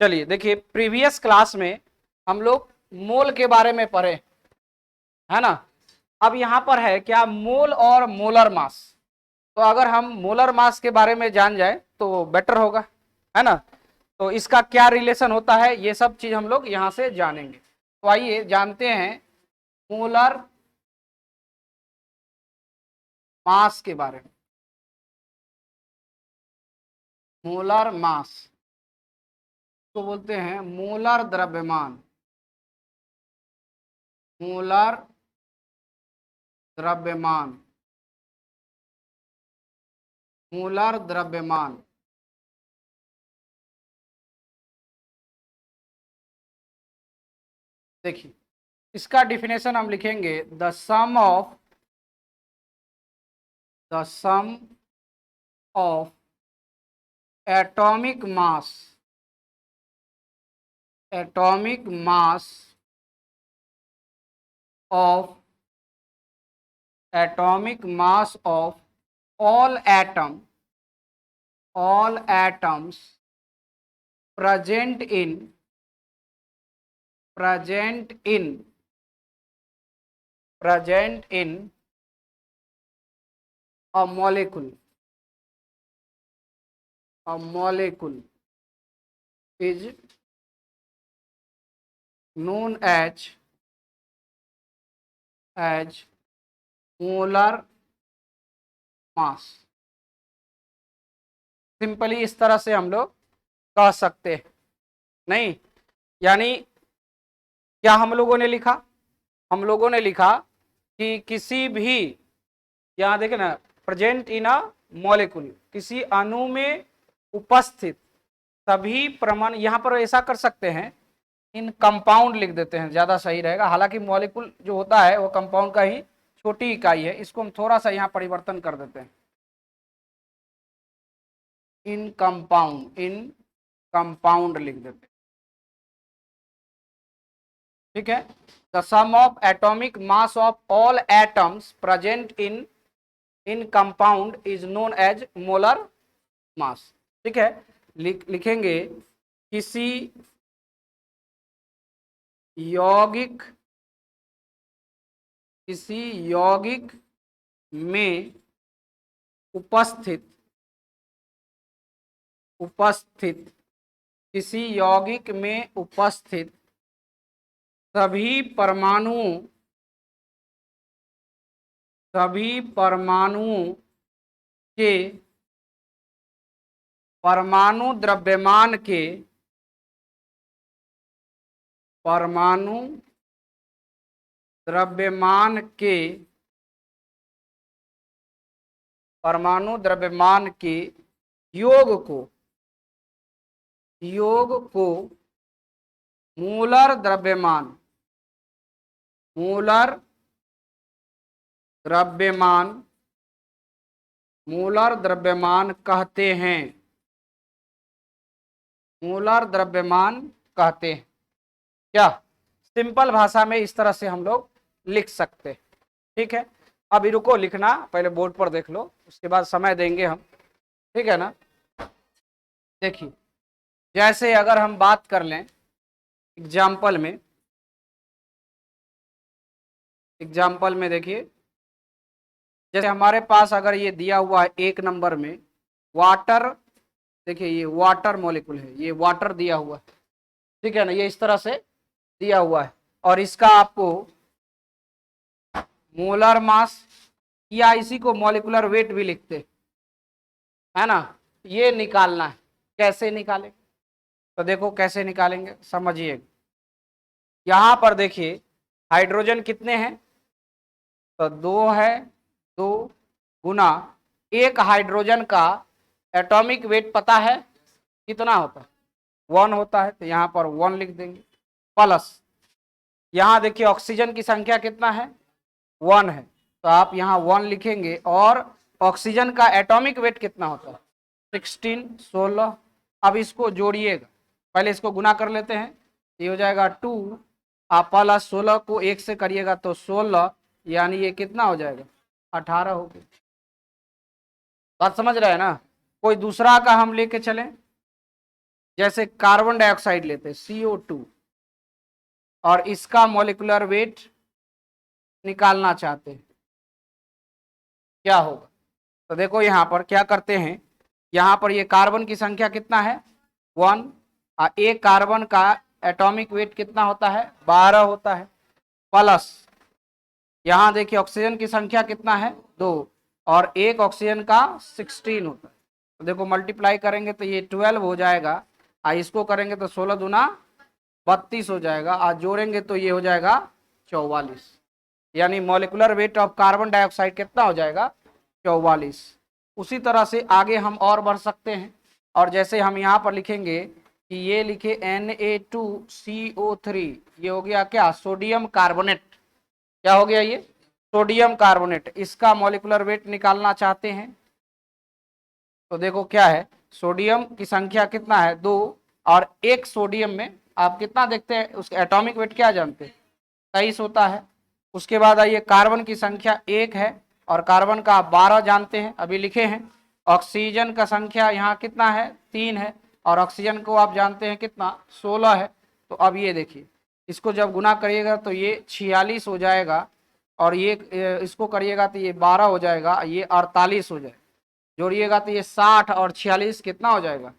चलिए देखिए, previous class में हम लोग मोल के बारे में पढ़े, है ना। अब यहां पर है क्या, मोल और मोलर मास। तो अगर हम मोलर मास के बारे में जान जाए तो बेटर होगा, है ना। तो इसका क्या रिलेशन होता है, ये सब चीज हम लोग यहां से जानेंगे। तो आइए जानते हैं मोलर मास के बारे में। मोलर मास को बोलते हैं मोलर द्रव्यमान। मोलर द्रव्यमान, मोलर द्रव्यमान। देखिए, इसका डिफिनेशन हम लिखेंगे, the sum of atomic mass, atomic mass of atomic mass of all atom all atoms present in present in present in a molecule, a molecule is known as molar mass। Simply इस तरह से हम लोग कह सकते हैं। नहीं, यानी क्या हम लोगों ने लिखा, हम लोगों ने लिखा कि किसी भी, यहां देखे ना, प्रेजेंट इन अ मॉलिक्यूल, किसी अणु में उपस्थित सभी परमाणु, यहां पर ऐसा कर सकते हैं, इन कंपाउंड लिख देते हैं, ज्यादा सही रहेगा। हालांकि मॉलिक्यूल जो होता है वो कंपाउंड का ही छोटी इकाई है, इसको हम थोड़ा सा यहां परिवर्तन कर देते हैं, इन कंपाउंड लिख देते हैं। ठीक है, the sum of atomic mass of all atoms present in compound is known as molar mass. ठीक है, लिखेंगे किसी यौगिक, किसी यौगिक में उपस्थित उपस्थित किसी यौगिक में उपस्थित सभी परमाणुओं, सभी परमाणुओं के परमाणु द्रव्यमान के, परमाणु द्रव्यमान के, परमाणु द्रव्यमान के योग को मोलर द्रव्यमान, मोलर द्रव्यमान, मोलर द्रव्यमान कहते हैं, मोलर द्रव्यमान कहते हैं। क्या, सिंपल भाषा में इस तरह से हम लोग लिख सकते हैं। ठीक है, अभी रुको लिखना, पहले बोर्ड पर देख लो, उसके बाद समय देंगे हम। ठीक है ना। देखिए, जैसे अगर हम बात कर लें एग्जाम्पल में, एग्जाम्पल में देखिए, जैसे हमारे पास अगर ये दिया हुआ है 1 नंबर में वाटर, देखिए ये वाटर मॉलिक्यूल है, ये वाटर दिया हुआ है। ठीक है ना, ये इस तरह से दिया हुआ है, और इसका आपको मोलर मास या इसी को मॉलिक्यूलर वेट भी लिखते, है ना, ये निकालना है। कैसे निकालेंगे, तो देखो कैसे निकालेंगे, समझिए। यहां पर देखिए हाइड्रोजन कितने हैं, तो 2 है, 2 गुना, एक हाइड्रोजन का एटॉमिक वेट पता है कितना होता है, 1 होता है, तो यहां पर 1 लिख देंगे। प्लस यहां देखिए ऑक्सीजन की संख्या कितना है, 1 है, तो आप यहां 1 लिखेंगे। और ऑक्सीजन का एटॉमिक वेट कितना होता है, 16। अब इसको जोड़िएगा, पहले इसको गुना कर लेते हैं, ये हो जाएगा 2, आप प्लस 16 को 1 से करिएगा तो 16, यानी ये कितना हो जाएगा, 18 हो गया। बात समझ रहे हैं ना। कोई दूसरा का हम लेके चलें, जैसे कार्बन डाइऑक्साइड लेते हैं CO2 और इसका मॉलिक्यूलर वेट निकालना चाहते हैं, क्या होगा? तो देखो यहां पर क्या करते हैं, यहां पर ये कार्बन की संख्या कितना है 1, एक कार्बन का एटॉमिक वेट कितना होता है 12 होता है, प्लस यहां देखिए ऑक्सीजन की संख्या कितना है 2 और एक ऑक्सीजन का 16 होता है। तो देखो मल्टीप्लाई करेंगे तो ये 12 हो जाएगा, इसको करेंगे तो 16 दूना 32 हो जाएगा, आज जोड़ेंगे तो ये हो जाएगा 44, यानी molecular weight of carbon dioxide कितना हो जाएगा 44। उसी तरह से आगे हम और बढ़ सकते हैं, और जैसे हम यहाँ पर लिखेंगे कि ये लिखे Na2CO3, ये हो गया क्या सोडियम कार्बोनेट, क्या हो गया ये सोडियम कार्बोनेट, इसका मॉलिक्यूलर वेट निकालना चाहते हैं। तो देखो क्या है, सोडियम की संख्या कितना है 2 और एक सोडियम में आप कितना देखते हैं उसका एटॉमिक वेट क्या जानते हैं 23 होता है। उसके बाद आइए कार्बन की संख्या 1 है और कार्बन का 12 जानते हैं अभी लिखे हैं। ऑक्सीजन का संख्या यहाँ कितना है 3 है और ऑक्सीजन को आप जानते हैं कितना 16 है। तो अब ये देखिए इसको जब गुना करिएगा तो ये 46 हो जाएगा और ये इसको करिएगा तो ये 12 हो जाएगा, ये 48 हो जाएगा, जोड़िएगा तो ये 60 और 46 कितना हो जाएगा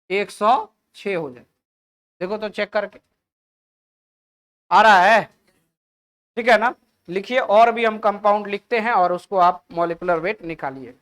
106 हो जाएगा। देखो तो चेक करके आ रहा है, ठीक है ना। लिखिए और भी हम कंपाउंड लिखते हैं और उसको आप मॉलिक्यूलर वेट निकालिए।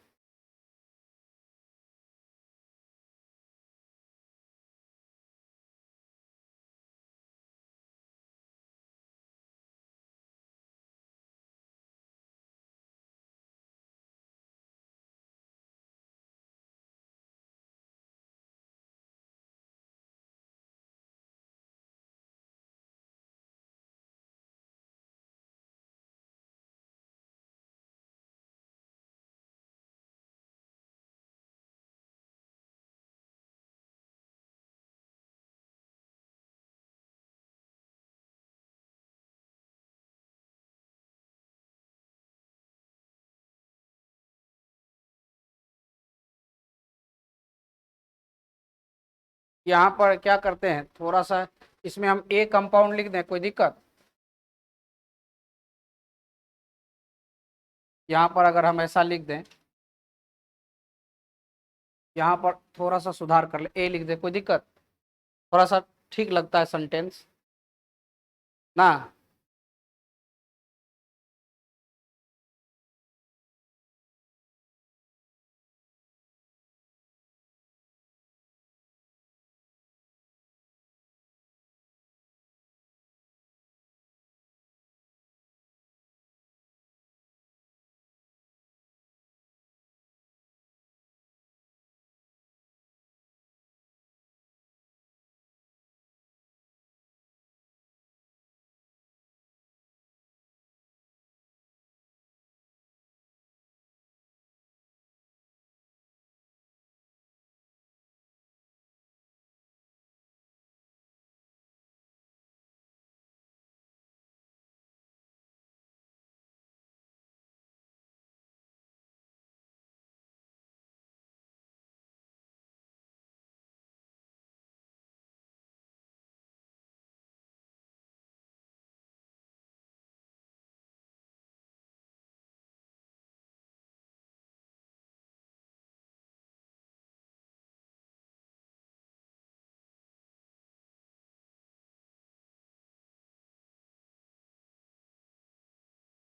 यहाँ पर क्या करते हैं थोड़ा सा इसमें हम एक कंपाउंड लिख दें, कोई दिक्कत? यहाँ पर अगर हम ऐसा लिख दें, यहाँ पर थोड़ा सा सुधार कर ले, ए लिख दे, कोई दिक्कत? थोड़ा सा ठीक लगता है सेंटेंस ना।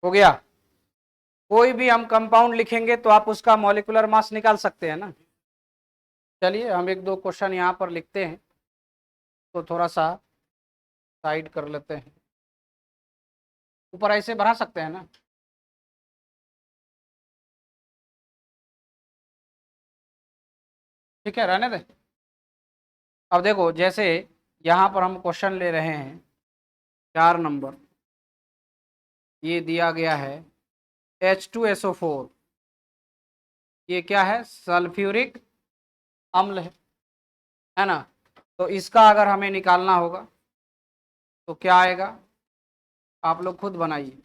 हो गया, कोई भी हम कंपाउंड लिखेंगे तो आप उसका मॉलिक्यूलर मास निकाल सकते हैं ना। चलिए हम एक दो क्वेश्चन यहाँ पर लिखते हैं, तो थोड़ा सा साइड कर लेते हैं, ऊपर ऐसे बढ़ा सकते हैं ना। ठीक है रहने दे। अब देखो जैसे यहाँ पर हम क्वेश्चन ले रहे हैं 4 नंबर, ये दिया गया है H2SO4, ये क्या है सल्फ्यूरिक अम्ल है ना। तो इसका अगर हमें निकालना होगा तो क्या आएगा, आप लोग खुद बनाइए।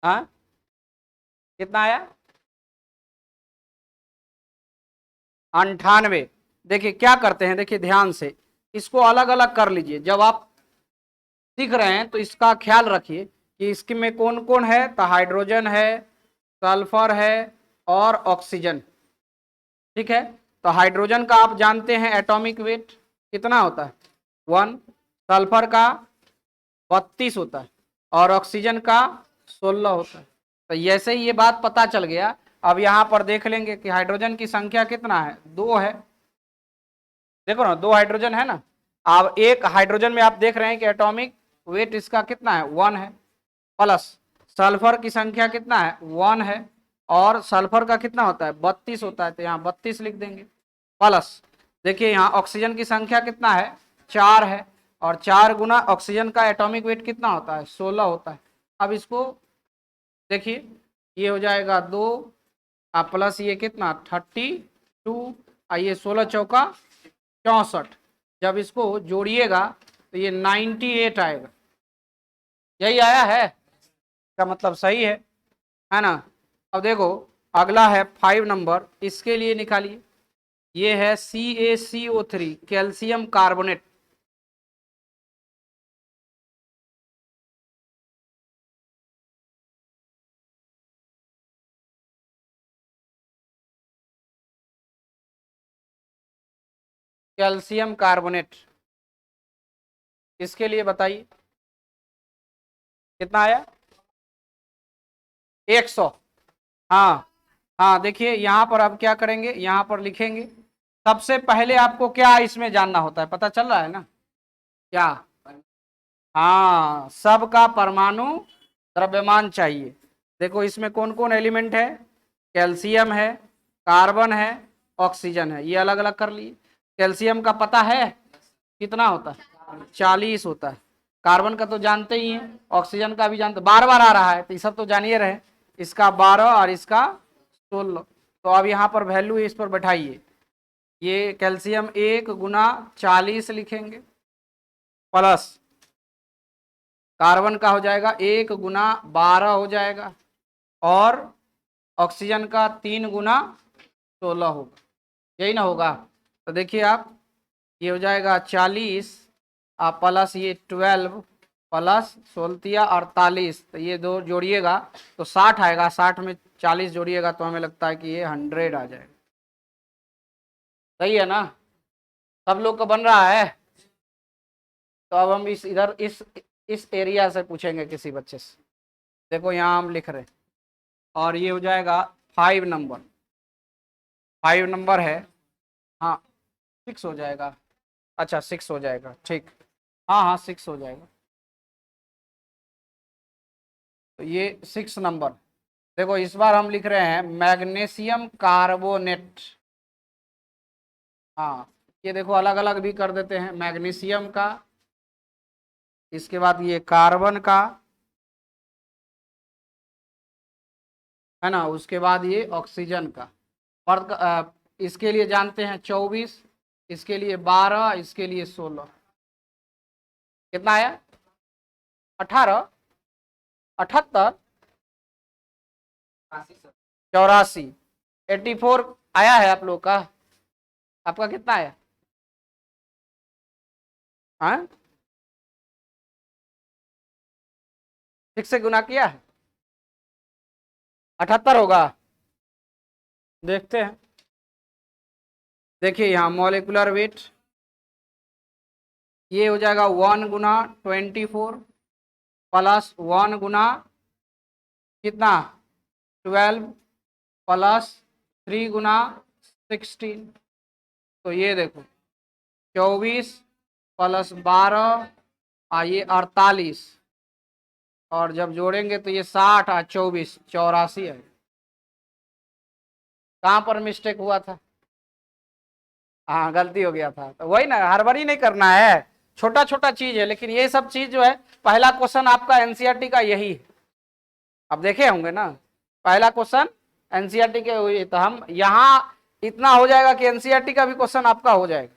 हाँ कितना आया? 98। देखिए क्या करते हैं, देखिए ध्यान से इसको अलग अलग कर लीजिए। जब आप सीख रहे हैं तो इसका ख्याल रखिए कि इसके में कौन कौन है। तो हाइड्रोजन है, सल्फर है और ऑक्सीजन। ठीक है, तो हाइड्रोजन का आप जानते हैं एटॉमिक वेट कितना होता है, 1। सल्फर का 32 होता है और ऑक्सीजन का 16 होता है। तो जैसे ही ये बात पता चल गया, अब यहां पर देख लेंगे कि हाइड्रोजन की संख्या कितना है, 2 है। देखो ना, 2 हाइड्रोजन है ना। अब एक हाइड्रोजन में आप देख रहे हैं कि एटॉमिक वेट इसका कितना है, 1 है। प्लस सल्फर की संख्या कितना है, 1 है। और सल्फर का कितना होता है, 32 होता है, तो यहाँ 32 लिख देंगे। प्लस देखिए यहाँ ऑक्सीजन की संख्या कितना है, 4 है। और 4 गुना ऑक्सीजन का एटॉमिक वेट कितना होता है, 16 होता है। अब इसको देखिए, ये हो जाएगा 2 प्लस ये कितना 32, ये 16 चौका 64। जब इसको जोड़िएगा तो ये 98 आएगा। यही आया है, इसका मतलब सही है ना। अब देखो अगला है 5 नंबर, इसके लिए निकालिए। ये है CaCO3 calcium carbonate. Calcium carbonate, इसके लिए बताइए कितना आया, 100। हाँ हाँ, देखिए यहाँ पर अब क्या करेंगे, यहाँ पर लिखेंगे। सबसे पहले आपको क्या इसमें जानना होता है, पता चल रहा है ना क्या? हाँ, सबका परमाणु द्रव्यमान चाहिए। देखो इसमें कौन कौन एलिमेंट है, कैल्शियम है, कार्बन है, ऑक्सीजन है। ये अलग अलग कर लिए। कैल्शियम का पता है कितना होता है, 40 होता है। कार्बन का तो जानते ही हैं, ऑक्सीजन का भी जानते, बार बार आ रहा है तो ये सब तो जानिए रहे। इसका 12 और इसका 16। तो अब यहाँ पर वैल्यू इस पर बैठाइए। ये कैल्शियम 1 गुना 40 लिखेंगे, प्लस कार्बन का हो जाएगा 1 गुना 12 हो जाएगा, और ऑक्सीजन का 3 गुना 16 होगा। यही ना होगा? तो देखिए आप, ये हो जाएगा 40 प्लस ये 12 प्लस 16 48, तो ये दो जोड़िएगा तो 60 आएगा। 60 में 40 जोड़िएगा तो हमें लगता है कि ये 100 आ जाएगा। सही है ना? सब लोग का बन रहा है। तो अब हम इस एरिया से पूछेंगे किसी बच्चे से। देखो यहाँ हम लिख रहे हैं, और ये हो जाएगा 5 नंबर। 5 नंबर है, हाँ 6 हो जाएगा। अच्छा 6 हो जाएगा, ठीक। हाँ हाँ 6 हो जाएगा। तो ये 6 नंबर। देखो इस बार हम लिख रहे हैं मैग्नीशियम कार्बोनेट। हाँ, ये देखो अलग अलग भी कर देते हैं, मैग्नीशियम का, इसके बाद ये कार्बन का, है ना, उसके बाद ये ऑक्सीजन का। फर्क इसके लिए जानते हैं 24, इसके लिए 12, इसके लिए 16। कितना आया, 18, 78, 84, 84 आया है आप लोग का। आपका कितना आया? हाँ 6 से गुना किया है, 78 होगा। देखते हैं। देखिए यहाँ मॉलिक्यूलर वेट, ये हो जाएगा 1 गुना 24 प्लस 1 गुना कितना 12 प्लस 3 गुना 16। तो ये देखो 24 प्लस 12 ये 48, और जब जोड़ेंगे तो ये 60 24 84 है। कहाँ पर मिस्टेक हुआ था? हाँ गलती हो गया था। तो वही ना, हड़बड़ी नहीं करना है, छोटा छोटा चीज है, लेकिन ये सब चीज जो है, पहला क्वेश्चन आपका एनसीईआरटी का यही है। अब देखे होंगे ना, पहला क्वेश्चन एनसीईआरटी के हुई, तो हम यहाँ इतना हो जाएगा कि एनसीईआरटी का भी क्वेश्चन आपका हो जाएगा।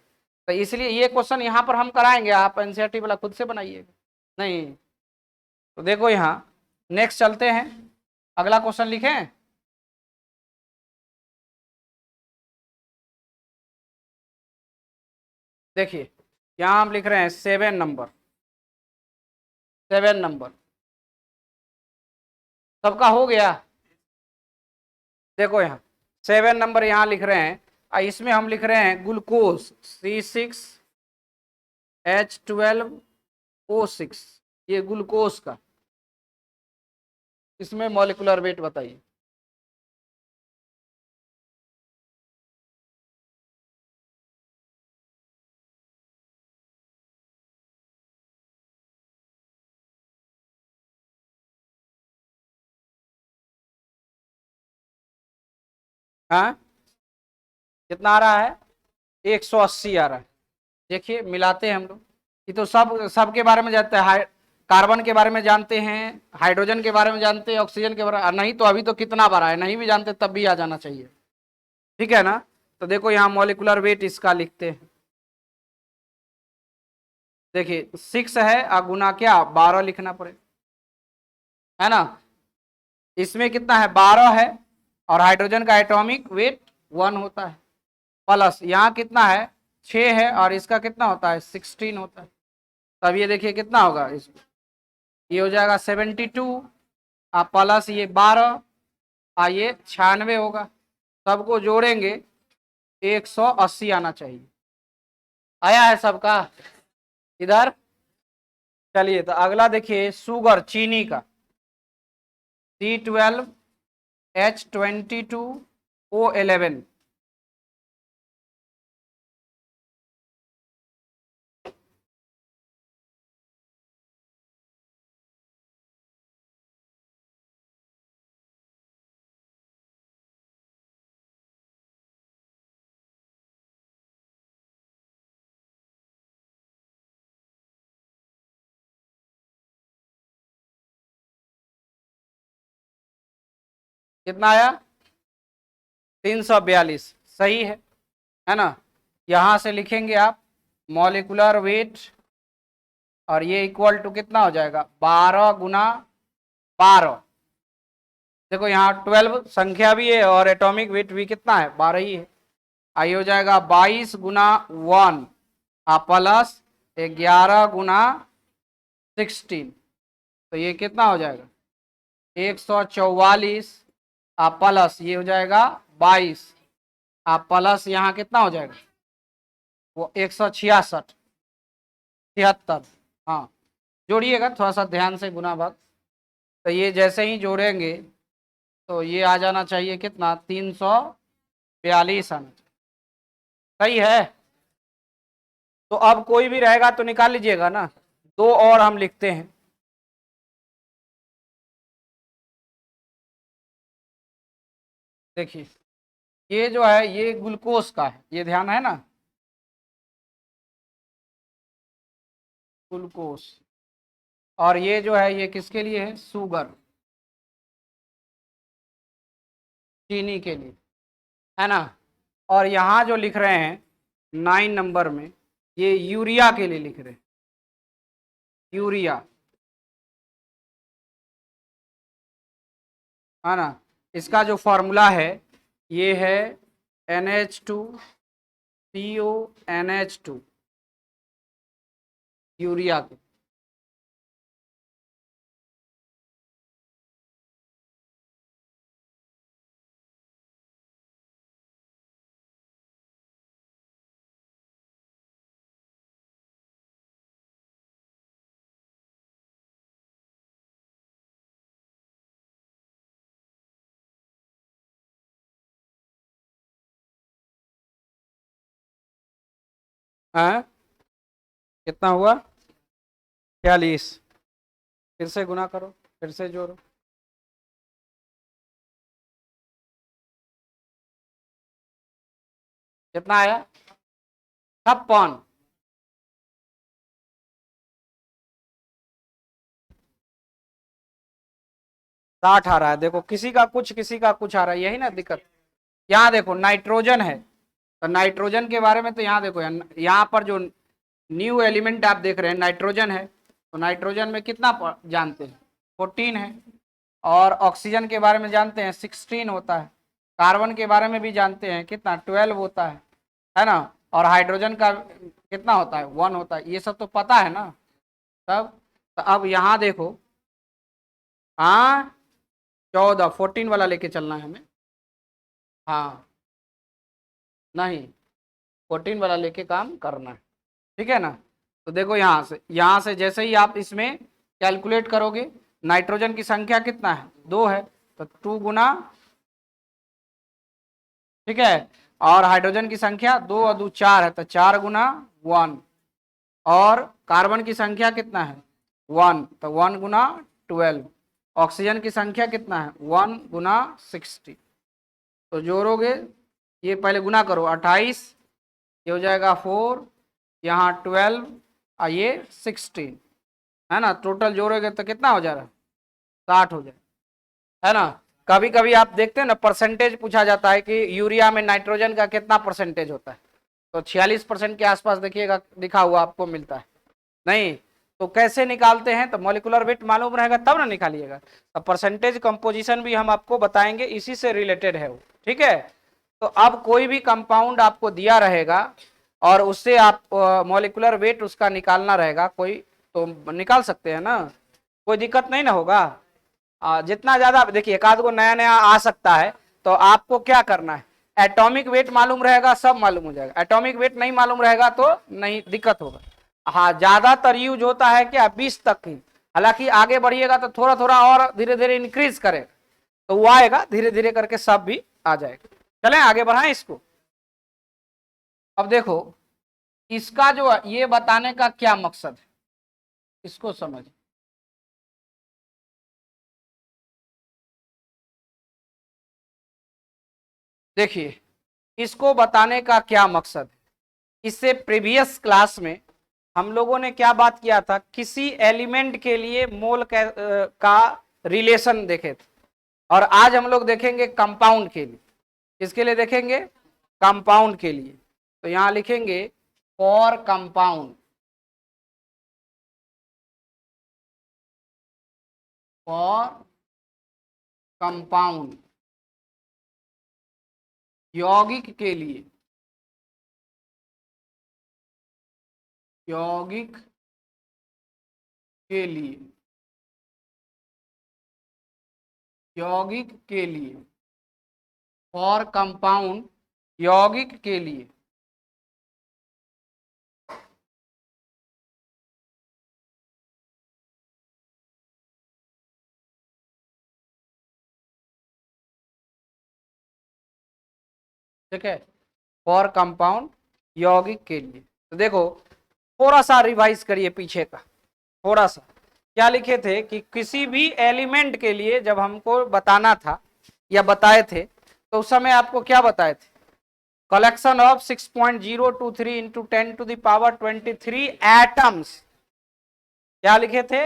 तो इसलिए ये क्वेश्चन यहाँ पर हम कराएंगे, आप एनसीईआरटी वाला खुद से बनाइएगा। नहीं, तो देखो यहाँ नेक्स्ट चलते हैं। अगला क्वेश्चन लिखें। देखिए यहां हम लिख रहे हैं 7 नंबर, 7 नंबर सबका हो गया। देखो यहाँ 7 नंबर यहाँ लिख रहे हैं, इसमें हम लिख रहे हैं ग्लूकोज C6H12O6, ये ग्लूकोज का, इसमें मॉलिक्यूलर वेट बताइए। हाँ कितना आ रहा है? 180 आ रहा है। देखिए मिलाते हैं हम लोग, ये तो सबके बारे में जानते हैं, कार्बन के बारे में जानते हैं, हाइड्रोजन के बारे में जानते हैं, ऑक्सीजन के बारे में नहीं तो अभी तो कितना बार है, नहीं भी जानते तब भी आ जाना चाहिए, ठीक है ना। तो देखो यहाँ मॉलिक्यूलर वेट इसका लिखते हैं। देखिए 6 है और गुना क्या 12 लिखना पड़ेगा, है ना। इसमें कितना है 12 है, और हाइड्रोजन का एटॉमिक वेट 1 होता है, प्लस यहाँ कितना है 6 है, और इसका कितना होता है 16 होता है। तब ये देखिए कितना होगा, इसको ये हो जाएगा 72 और प्लस ये 12 और ये 96 होगा, सबको जोड़ेंगे 180 आना चाहिए। आया है सबका इधर। चलिए तो अगला देखिए शुगर चीनी का C12H22O11, कितना आया 342, सही है ना। यहां से लिखेंगे आप मॉलिक्यूलर वेट, और ये इक्वल टू कितना हो जाएगा 12 गुना 12। देखो यहाँ 12 संख्या भी है और एटॉमिक वेट भी कितना है 12 ही है। आई हो जाएगा 22 गुना 1 प्लस 11 गुना 16, तो ये कितना हो जाएगा 144 प्लस ये हो जाएगा 22 प्लस यहाँ कितना हो जाएगा वो 166 76। हाँ जोड़िएगा थोड़ा सा ध्यान से गुना भाग, तो ये जैसे ही जोड़ेंगे तो ये आ जाना चाहिए कितना 342 आना चाहिए, सही है। तो अब कोई भी रहेगा तो निकाल लीजिएगा ना, दो और हम लिखते हैं। देखिए ये जो है ये ग्लूकोज का है, ये ध्यान है ना, ग्लूकोज, और ये जो है ये किसके लिए है शुगर, चीनी के लिए, है ना। और यहाँ जो लिख रहे हैं 9 नंबर में ये यूरिया के लिए लिख रहे हैं, यूरिया, है ना। इसका जो फॉर्मूला है ये है NH2CONH2, यूरिया के। हाँ कितना हुआ 46, फिर से गुना करो, फिर से जोड़ो, कितना आया 56। 60 आ रहा है, देखो किसी का कुछ किसी का कुछ आ रहा है, यही ना दिक्कत। यहाँ देखो नाइट्रोजन है, तो नाइट्रोजन के बारे में तो यहाँ देखो यहाँ पर जो न्यू एलिमेंट आप देख रहे हैं नाइट्रोजन है, तो नाइट्रोजन में कितना जानते हैं 14 है, और ऑक्सीजन के बारे में जानते हैं 16 होता है, कार्बन के बारे में भी जानते हैं कितना 12 होता है ना, और हाइड्रोजन का कितना होता है 1 होता है, ये सब तो पता है ना तब। तो अब यहाँ देखो, हाँ 14 14 वाला लेके चलना है हमें, हाँ नहीं 14 वाला लेके काम करना है, ठीक है ना। तो देखो यहाँ से जैसे ही आप इसमें कैलकुलेट करोगे, नाइट्रोजन की संख्या कितना है 2 है, तो 2 गुना, ठीक है, और हाइड्रोजन की संख्या 2 और 2 4 है, तो 4 गुना 1, और कार्बन की संख्या कितना है 1, तो 1 गुना 12, ऑक्सीजन की संख्या कितना है 1 गुना 60। तो जोड़ोगे, ये पहले गुना करो 28, ये हो जाएगा 4, यहाँ 12 और ये 16, है ना, टोटल जोड़ोगे तो कितना हो जा रहा है 60 हो जाए, है ना। कभी कभी आप देखते हैं ना परसेंटेज पूछा जाता है कि यूरिया में नाइट्रोजन का कितना परसेंटेज होता है, तो 46% के आसपास देखिएगा लिखा हुआ आपको मिलता है, नहीं तो कैसे निकालते हैं, तो मॉलिक्यूलर वेट मालूम रहेगा तब ना निकालिएगा। तो परसेंटेज कंपोजिशन भी हम आपको बताएंगे, इसी से रिलेटेड है वो, ठीक है। तो अब कोई भी कंपाउंड आपको दिया रहेगा और उससे आप मॉलिक्यूलर वेट उसका निकालना रहेगा, कोई तो निकाल सकते हैं ना, कोई दिक्कत नहीं ना होगा। जितना ज्यादा देखिए एक आध को नया नया आ सकता है, तो आपको क्या करना है, एटॉमिक वेट मालूम रहेगा सब मालूम हो जाएगा, एटॉमिक वेट नहीं मालूम रहेगा तो नहीं दिक्कत होगा। हाँ ज्यादातर यूज होता है क्या 20 तक ही, हालांकि आगे बढ़िएगा तो थोड़ा थोड़ा और धीरे धीरे इंक्रीज करेगा, तो वो आएगा धीरे धीरे करके सब भी आ जाएगा। चलें आगे बढ़ाएं इसको। अब देखो इसका जो ये बताने का क्या मकसद है, इसको समझ, देखिए इसको बताने का क्या मकसद है। इससे प्रीवियस क्लास में हम लोगों ने क्या बात किया था, किसी एलिमेंट के लिए मोल का रिलेशन देखे थे, और आज हम लोग देखेंगे कंपाउंड के लिए। किसके लिए देखेंगे, कंपाउंड के लिए। तो यहां लिखेंगे फॉर कंपाउंड, फॉर कंपाउंड यौगिक के लिए, यौगिक के लिए, यौगिक के लिए, फॉर कंपाउंड यौगिक के लिए। ठीक है, फॉर कंपाउंड यौगिक के लिए। तो देखो थोड़ा सा रिवाइज करिए पीछे का, थोड़ा सा क्या लिखे थे कि किसी भी एलिमेंट के लिए जब हमको बताना था या बताए थे, तो उस समय आपको क्या बताए थे, collection of 6.023 into 10 to the power 23 atoms, क्या लिखे थे,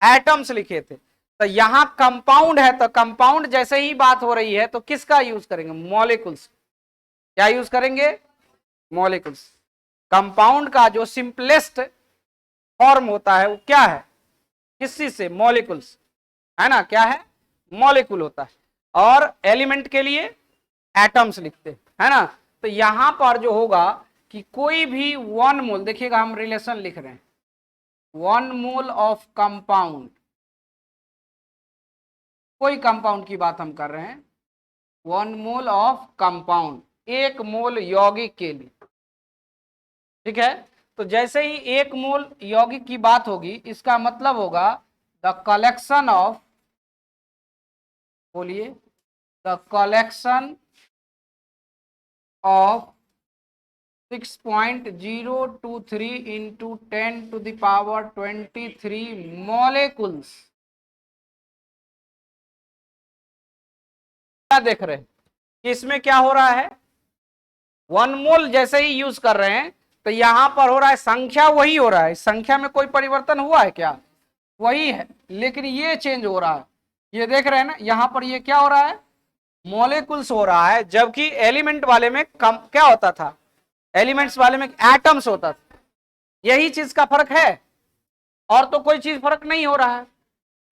एटम्स लिखे थे। तो यहां कंपाउंड है, तो कंपाउंड जैसे ही बात हो रही है तो किसका यूज करेंगे, मॉलिक्यूल्स, क्या यूज करेंगे, मॉलिक्यूल्स। कंपाउंड का जो सिंपलेस्ट फॉर्म होता है वो क्या है, किस चीज से, मॉलिक्यूल्स, है ना, क्या है, मॉलिक्यूल होता है। और एलिमेंट के लिए एटम्स लिखते हैं, है ना। तो यहां पर जो होगा कि कोई भी 1 मोल, देखिएगा हम रिलेशन लिख रहे हैं, 1 मोल ऑफ कंपाउंड, कोई कंपाउंड की बात हम कर रहे हैं, 1 मोल ऑफ कंपाउंड, 1 मोल यौगिक के लिए, ठीक है। तो जैसे ही 1 मोल यौगिक की बात होगी, इसका मतलब होगा द कलेक्शन ऑफ, बोलिए, the collection of 6.023 into 10 to the power 23 molecules. क्या देख रहे हैं कि इसमें क्या हो रहा है, 1 मोल जैसे ही यूज कर रहे हैं तो यहां पर हो रहा है संख्या वही हो रहा है, संख्या में कोई परिवर्तन हुआ है क्या, वही है, लेकिन ये चेंज हो रहा है, ये देख रहे हैं ना, यहां पर ये क्या हो रहा है, मॉलिक्यूल्स हो रहा है, जबकि एलिमेंट वाले में कम क्या होता था, एलिमेंट्स वाले में एटम्स होता था। यही चीज का फर्क है, और तो कोई चीज फर्क नहीं हो रहा है,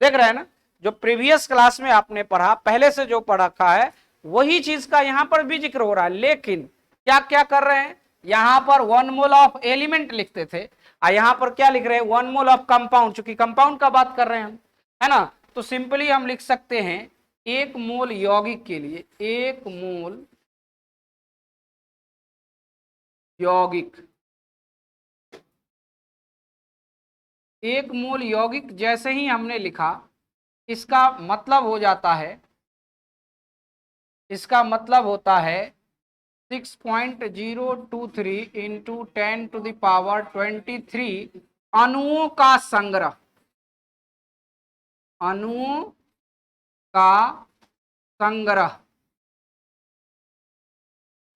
देख रहे हैं ना। जो प्रीवियस क्लास में आपने पढ़ा, पहले से जो पढ़ा रखा है वही चीज का यहां पर भी जिक्र हो रहा है। लेकिन क्या क्या कर रहे हैं, यहां पर 1 मोल ऑफ एलिमेंट लिखते थे और यहां पर क्या लिख रहे हैं, 1 मोल ऑफ कंपाउंड, चूंकि कंपाउंड का बात कर रहे हैं हम, है ना। तो सिंपली हम लिख सकते हैं 1 मोल यौगिक के लिए, 1 मोल यौगिक, 1 मोल यौगिक जैसे ही हमने लिखा, इसका मतलब हो जाता है, इसका मतलब होता है 6.023 इंटू 10⁻23 अणुओं का संग्रह, अणुओं का संग्रह।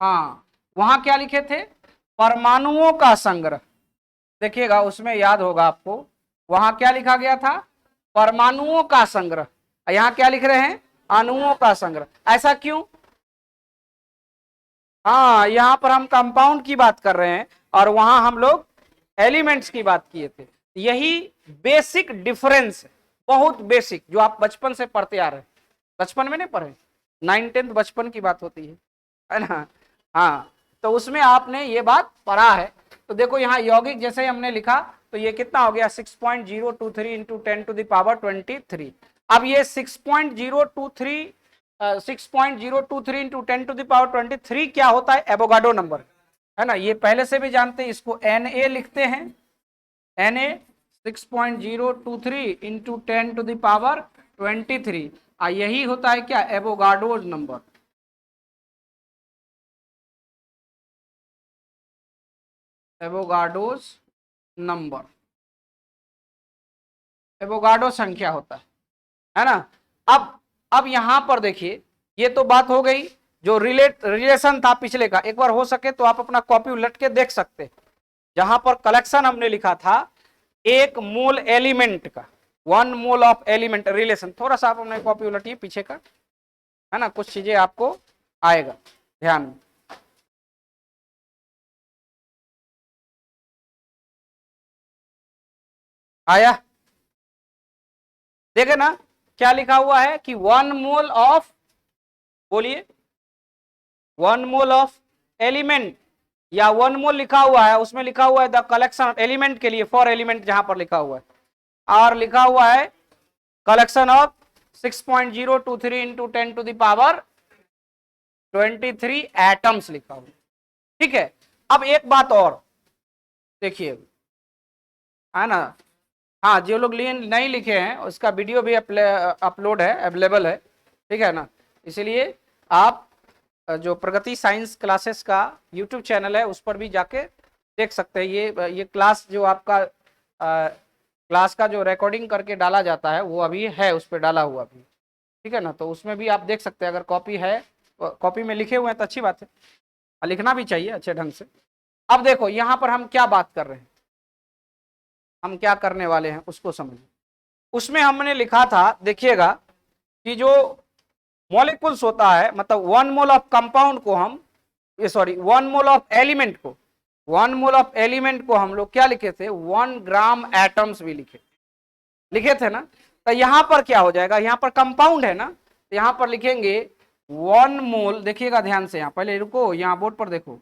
हाँ, वहां क्या लिखे थे, परमाणुओं का संग्रह। देखिएगा उसमें याद होगा आपको, वहां क्या लिखा गया था, परमाणुओं का संग्रह, यहां क्या लिख रहे हैं, अणुओं का संग्रह। ऐसा क्यों, हाँ यहां पर हम कंपाउंड की बात कर रहे हैं और वहां हम लोग एलिमेंट्स की बात किए थे। यही बेसिक डिफरेंस, बहुत बेसिक, जो आप बचपन से पढ़ते आ रहे हैं। बचपन में नहीं पढ़े, 9th-10th बचपन की बात होती है ना। हाँ, तो उसमें आपने ये बात पढ़ा है। तो देखो यहाँ यौगिक जैसे ही हमने लिखा तो ये कितना हो गया, 6.023 इंटू 10⁻23। अब ये 6.023 6.023 इंटू 10⁻23 क्या होता है, एवोगाड्रो नंबर, है ना। ये पहले से भी जानते हैं, इसको Na लिखते हैं, Na 6.023 इंटू 10⁻23, यही होता है क्या, Avogadro's number, Avogadro's number, Avogadro संख्या होता है ना। अब यहां पर देखिए, ये तो बात हो गई जो रिलेशन था पिछले का। एक बार हो सके तो आप अपना कॉपी उलट के देख सकते हैं, जहां पर कलेक्शन हमने लिखा था 1 मोल एलिमेंट का, 1 मोल ऑफ एलिमेंट रिलेशन। थोड़ा सा आप अपने कॉपी उलटिए पीछे का, है ना, कुछ चीजें आपको आएगा ध्यान में। आया, देखे ना क्या लिखा हुआ है कि 1 मोल ऑफ, बोलिए, 1 मोल ऑफ एलिमेंट, या 1 मोल लिखा हुआ है, उसमें लिखा हुआ है द कलेक्शन एलिमेंट के लिए, फॉर एलिमेंट जहां पर लिखा हुआ है, और लिखा हुआ है कलेक्शन ऑफ 6.023 इंटू 10⁻23 एटम्स लिखा हुआ। ठीक है, अब एक बात और देखिए, है ना, हाँ जो लोग नहीं लिखे हैं उसका वीडियो भी अपलोड है, अवेलेबल है, ठीक है ना। इसलिए आप जो प्रगति साइंस क्लासेस का यूट्यूब चैनल है उस पर भी जाके देख सकते हैं। ये क्लास जो आपका क्लास का जो रिकॉर्डिंग करके डाला जाता है वो अभी है, उस पर डाला हुआ भी, ठीक है ना। तो उसमें भी आप देख सकते हैं, अगर कॉपी है, कॉपी में लिखे हुए हैं तो अच्छी बात है, लिखना भी चाहिए अच्छे ढंग से। अब देखो यहाँ पर हम क्या बात कर रहे हैं, हम क्या करने वाले हैं उसको समझिए। उसमें हमने लिखा था, देखिएगा, कि जो मॉलिक्यूल्स होता है, मतलब 1 मोल ऑफ कंपाउंड को हम, सॉरी 1 मोल ऑफ एलिमेंट को, 1 मोल ऑफ एलिमेंट को हम लोग क्या लिखे थे, 1 ग्राम एटम्स भी लिखे थे ना। तो यहां पर क्या हो जाएगा, यहां पर कंपाउंड है ना, तो यहां पर लिखेंगे 1 मोल, देखिएगा ध्यान से, यहां पहले रुको, यहां बोर्ड पर देखो,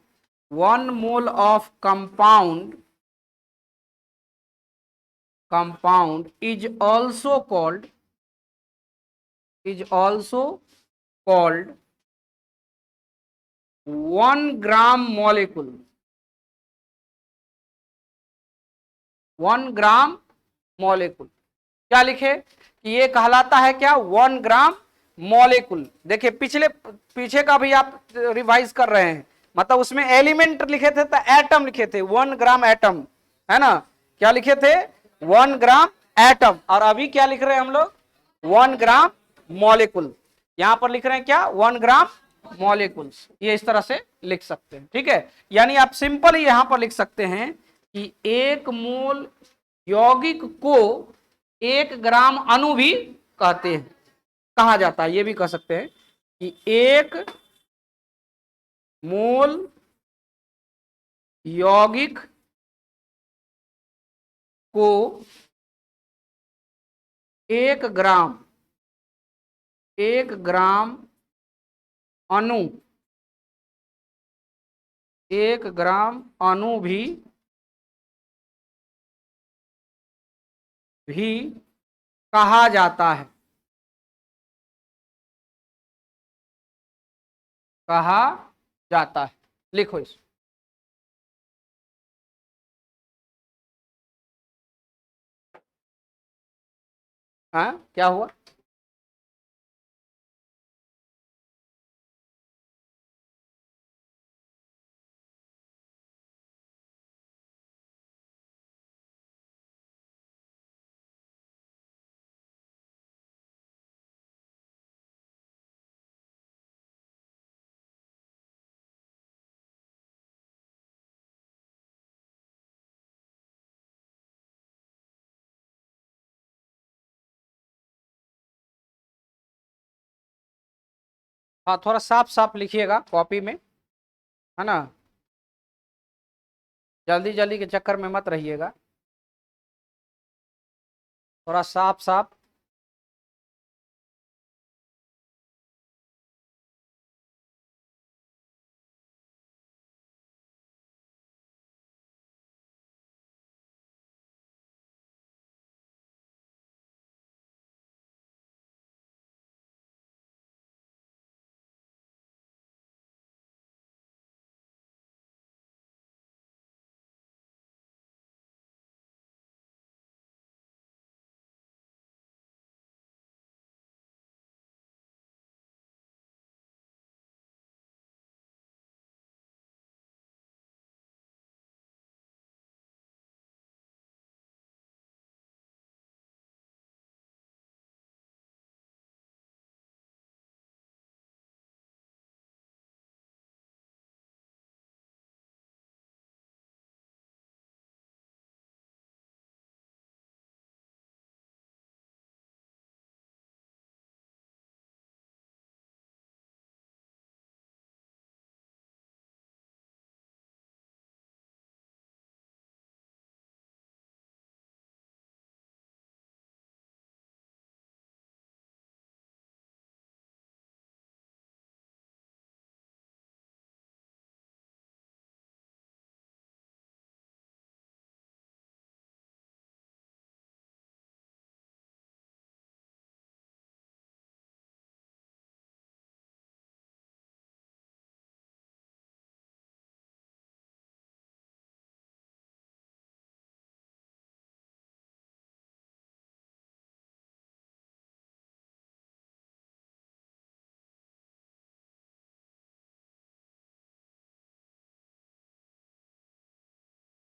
1 mole of compound is also called 1 gram molecule, 1 gram molecule. क्या लिखे कि ये कहलाता है क्या, 1 ग्राम मॉलिक्यूल। देखिए पीछे का भी आप रिवाइज कर रहे हैं, मतलब उसमें एलिमेंट लिखे थे तो एटम लिखे थे, 1 ग्राम एटम, है ना। क्या लिखे थे, 1 ग्राम एटम, और अभी क्या लिख रहे हैं हम लोग, 1 ग्राम मॉलिक्यूल। यहां पर लिख रहे हैं क्या, 1 ग्राम मॉलिक्यूल्स। ये इस तरह से लिख सकते हैं, ठीक है। यानी आप सिंपल ही यहां पर लिख सकते हैं कि 1 मोल यौगिक को 1 ग्राम अणु भी कहते हैं, कहा जाता है, ये भी कह सकते हैं कि 1 मोल यौगिक को 1 ग्राम 1 ग्राम अणु, 1 ग्राम अणु भी कहा जाता है, कहा जाता है। लिखो इस। हाँ क्या हुआ? हाँ थोड़ा साफ साफ लिखिएगा कॉपी में, है ना, जल्दी जल्दी के चक्कर में मत रहिएगा, थोड़ा साफ साफ।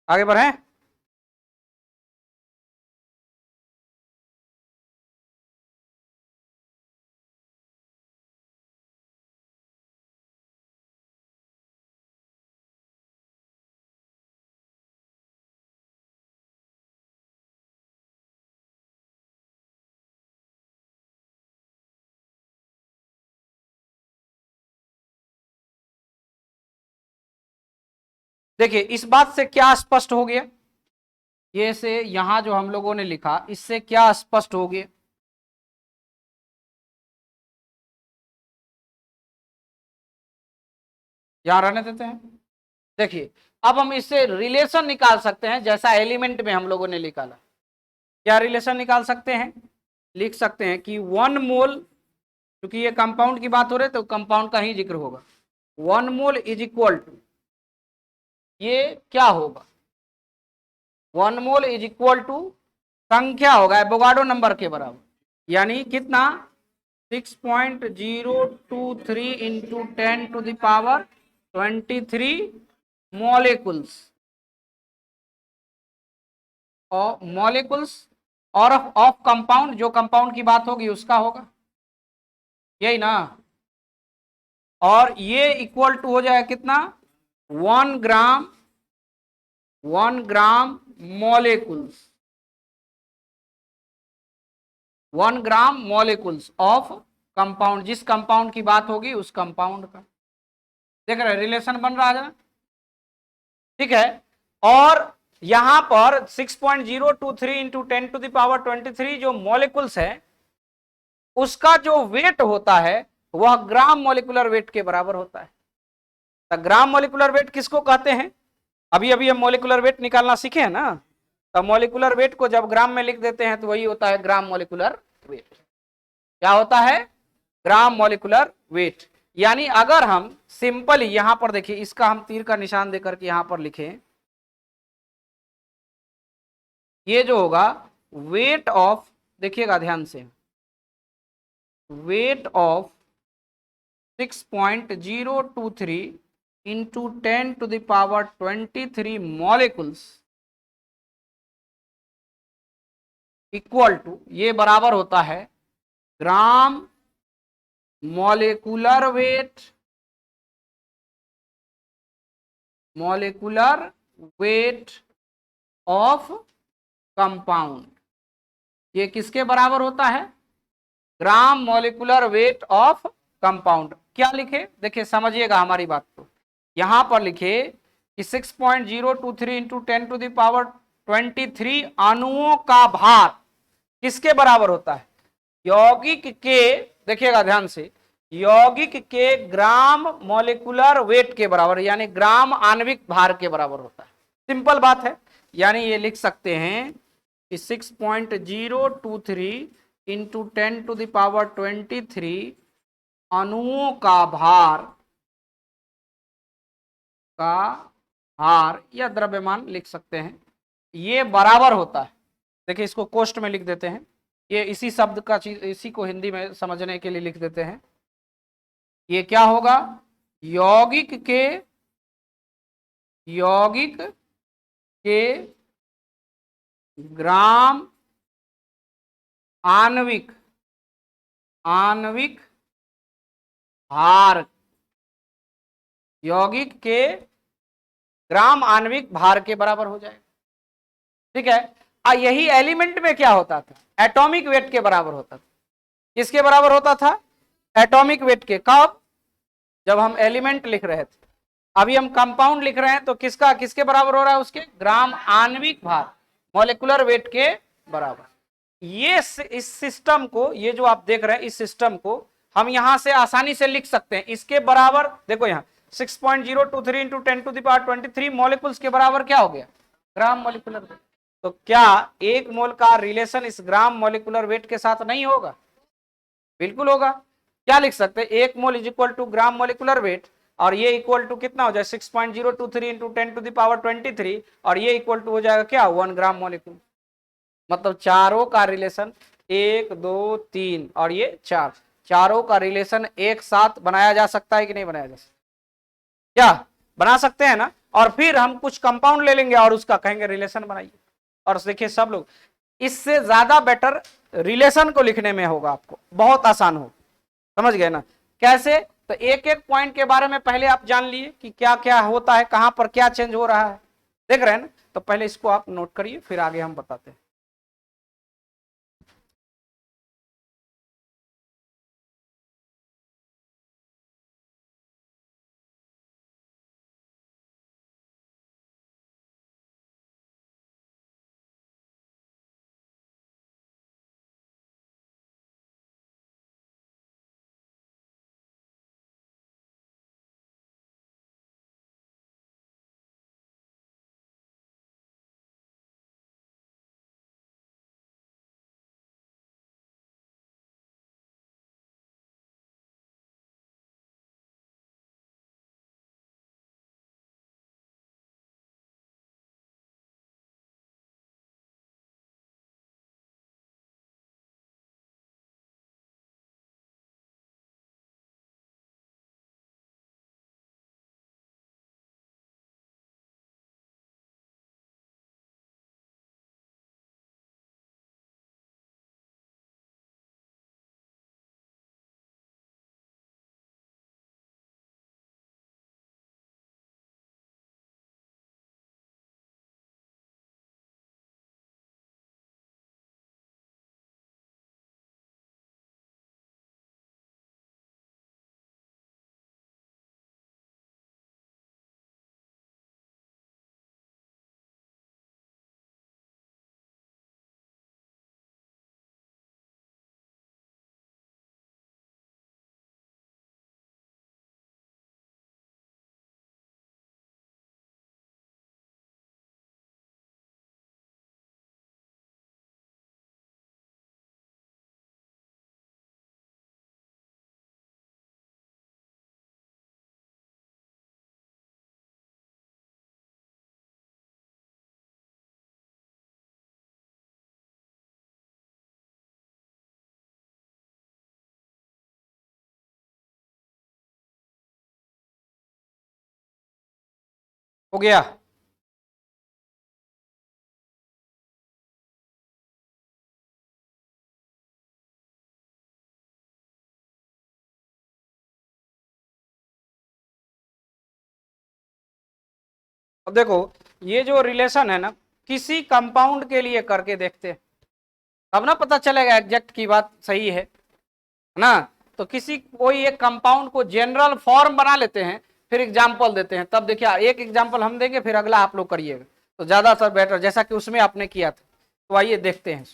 आगे बढ़े। देखिए इस बात से क्या स्पष्ट हो गया, ये से यहां जो हम लोगों ने लिखा इससे क्या स्पष्ट हो गया? यहां रहने देते हैं। देखिए अब हम इससे रिलेशन निकाल सकते हैं जैसा एलिमेंट में हम लोगों ने निकाला। क्या रिलेशन निकाल सकते हैं? लिख सकते हैं कि 1 मोल, क्योंकि ये कंपाउंड की बात हो रही है तो कंपाउंड का ही जिक्र होगा, 1 मोल इज इक्वल टू, ये क्या होगा, 1 मोल इज इक्वल टू संख्या होगा एवोगाड्रो नंबर के बराबर, यानी कितना, 6.023 इंटू 10⁻23 मॉलिक्यूल्स, और मॉलिक्यूल्स और ऑफ कंपाउंड, जो कंपाउंड की बात होगी उसका होगा, यही ना। और ये इक्वल टू हो जाएगा कितना, 1 gram, 1 gram molecules, 1 gram molecules of compound, जिस कंपाउंड की बात होगी उस कंपाउंड का। देख रहे रिलेशन बन रहा है, ठीक है। और यहां पर 6.023 इंटू 10⁻23 जो मॉलिक्यूल्स है, उसका जो वेट होता है वह ग्राम मॉलिक्यूलर वेट के बराबर होता है। तो ग्राम मॉलिक्यूलर वेट किसको कहते हैं? अभी अभी हम मॉलिक्यूलर वेट निकालना सीखे हैं ना, तो मॉलिक्यूलर वेट को जब ग्राम में लिख देते हैं तो वही होता है ग्राम मॉलिक्यूलर वेट। क्या होता है? Gram molecular wait. यानी अगर हम सिंपल यहां पर देखिए, इसका हम तीर का निशान देकर के यहां पर लिखें, ये जो होगा वेट ऑफ, देखिएगा ध्यान से, weight of 6.023 into 10⁻23 molecules equal to, ये बराबर होता है gram molecular weight, molecular weight of compound. ये किसके बराबर होता है? Gram molecular weight of compound. क्या लिखे, देखिए समझिएगा हमारी बात को, यहां पर लिखे कि 6.023 इंटू 10⁻23 अणुओं का भार किसके बराबर होता है? यौगिक के, देखिएगा ध्यान से, यौगिक के ग्राम मॉलिक्यूलर वेट के बराबर, यानी ग्राम आणविक भार के बराबर होता है। सिंपल बात है। यानी ये लिख सकते हैं कि 6.023 इंटू 10⁻23 अणुओं का भार या द्रव्यमान लिख सकते हैं, ये बराबर होता है। देखिए इसको कोष्ठ में लिख देते हैं, ये इसी शब्द का चीज, इसी को हिंदी में समझने के लिए लिख देते हैं। ये क्या होगा? यौगिक के ग्राम आणविक भार, यौगिक के ग्राम आणविक भार के बराबर हो जाएगा। ठीक है। यही एलिमेंट में क्या होता था? एटॉमिक वेट के बराबर होता था। किसके बराबर होता था? एटॉमिक वेट के। कब? जब हम एलिमेंट लिख रहे थे। अभी हम कंपाउंड लिख रहे हैं तो किसका किसके बराबर हो रहा है? उसके ग्राम आणविक भार, मॉलिक्यूलर वेट के बराबर। ये इस सिस्टम को, ये जो आप देख रहे हैं इस सिस्टम को हम यहां से आसानी से लिख सकते हैं। इसके बराबर देखो यहां 6.023 इंटू 10⁻23 मॉलिक्यूल्स के बराबर क्या हो गया? ग्राम मॉलिक्यूलर वेट। तो क्या एक मोल का रिलेशन इस ग्राम मॉलिक्यूलर वेट के साथ नहीं होगा? बिल्कुल होगा। क्या लिख सकते हैं? एक mole is equal to gram molecular weight, और ये इक्वल टू कितना हो जाए? 6.023 इंटू 10⁻23, और ये इक्वल टू हो जाएगा क्या? 1 ग्राम मॉलिक्यूल। मतलब चारों का रिलेशन 1 2 3 और ये 4, चारों का रिलेशन एक साथ बनाया जा सकता है कि नहीं बनाया जा सकता? क्या बना सकते हैं ना? और फिर हम कुछ कंपाउंड ले लेंगे और उसका कहेंगे रिलेशन बनाइए। और देखिए सब लोग, इससे ज्यादा बेटर रिलेशन को लिखने में होगा, आपको बहुत आसान हो। समझ गए ना कैसे? तो एक एक पॉइंट के बारे में पहले आप जान लिए कि क्या क्या होता है, कहां पर क्या चेंज हो रहा है। देख रहे हैं ना? तो पहले इसको आप नोट करिए, फिर आगे हम बताते हैं। हो गया। अब देखो ये जो रिलेशन है ना, किसी कंपाउंड के लिए करके देखते हैं, तब ना पता चलेगा एग्जैक्ट की बात सही है ना। तो किसी कोई एक कंपाउंड को जनरल फॉर्म बना लेते हैं, फिर एग्जाम्पल देते हैं, तब देखिए एक एग्जाम्पल हम देंगे, फिर अगला आप लोग करिएगा, तो ज्यादा सर बेटर, जैसा कि उसमें आपने किया था। तो आइए देखते हैं।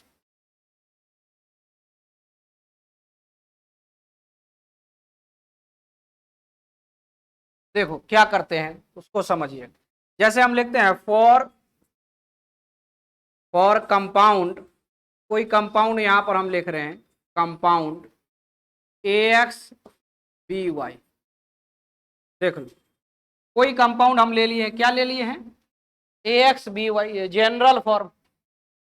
देखो क्या करते हैं उसको समझिए। जैसे हम लिखते हैं फॉर कंपाउंड, कोई कंपाउंड यहां पर हम लिख रहे हैं, कंपाउंड AXBY। देख लो कोई कंपाउंड हम ले लिए हैं, क्या ले लिए हैं, AXBY, जनरल फॉर्म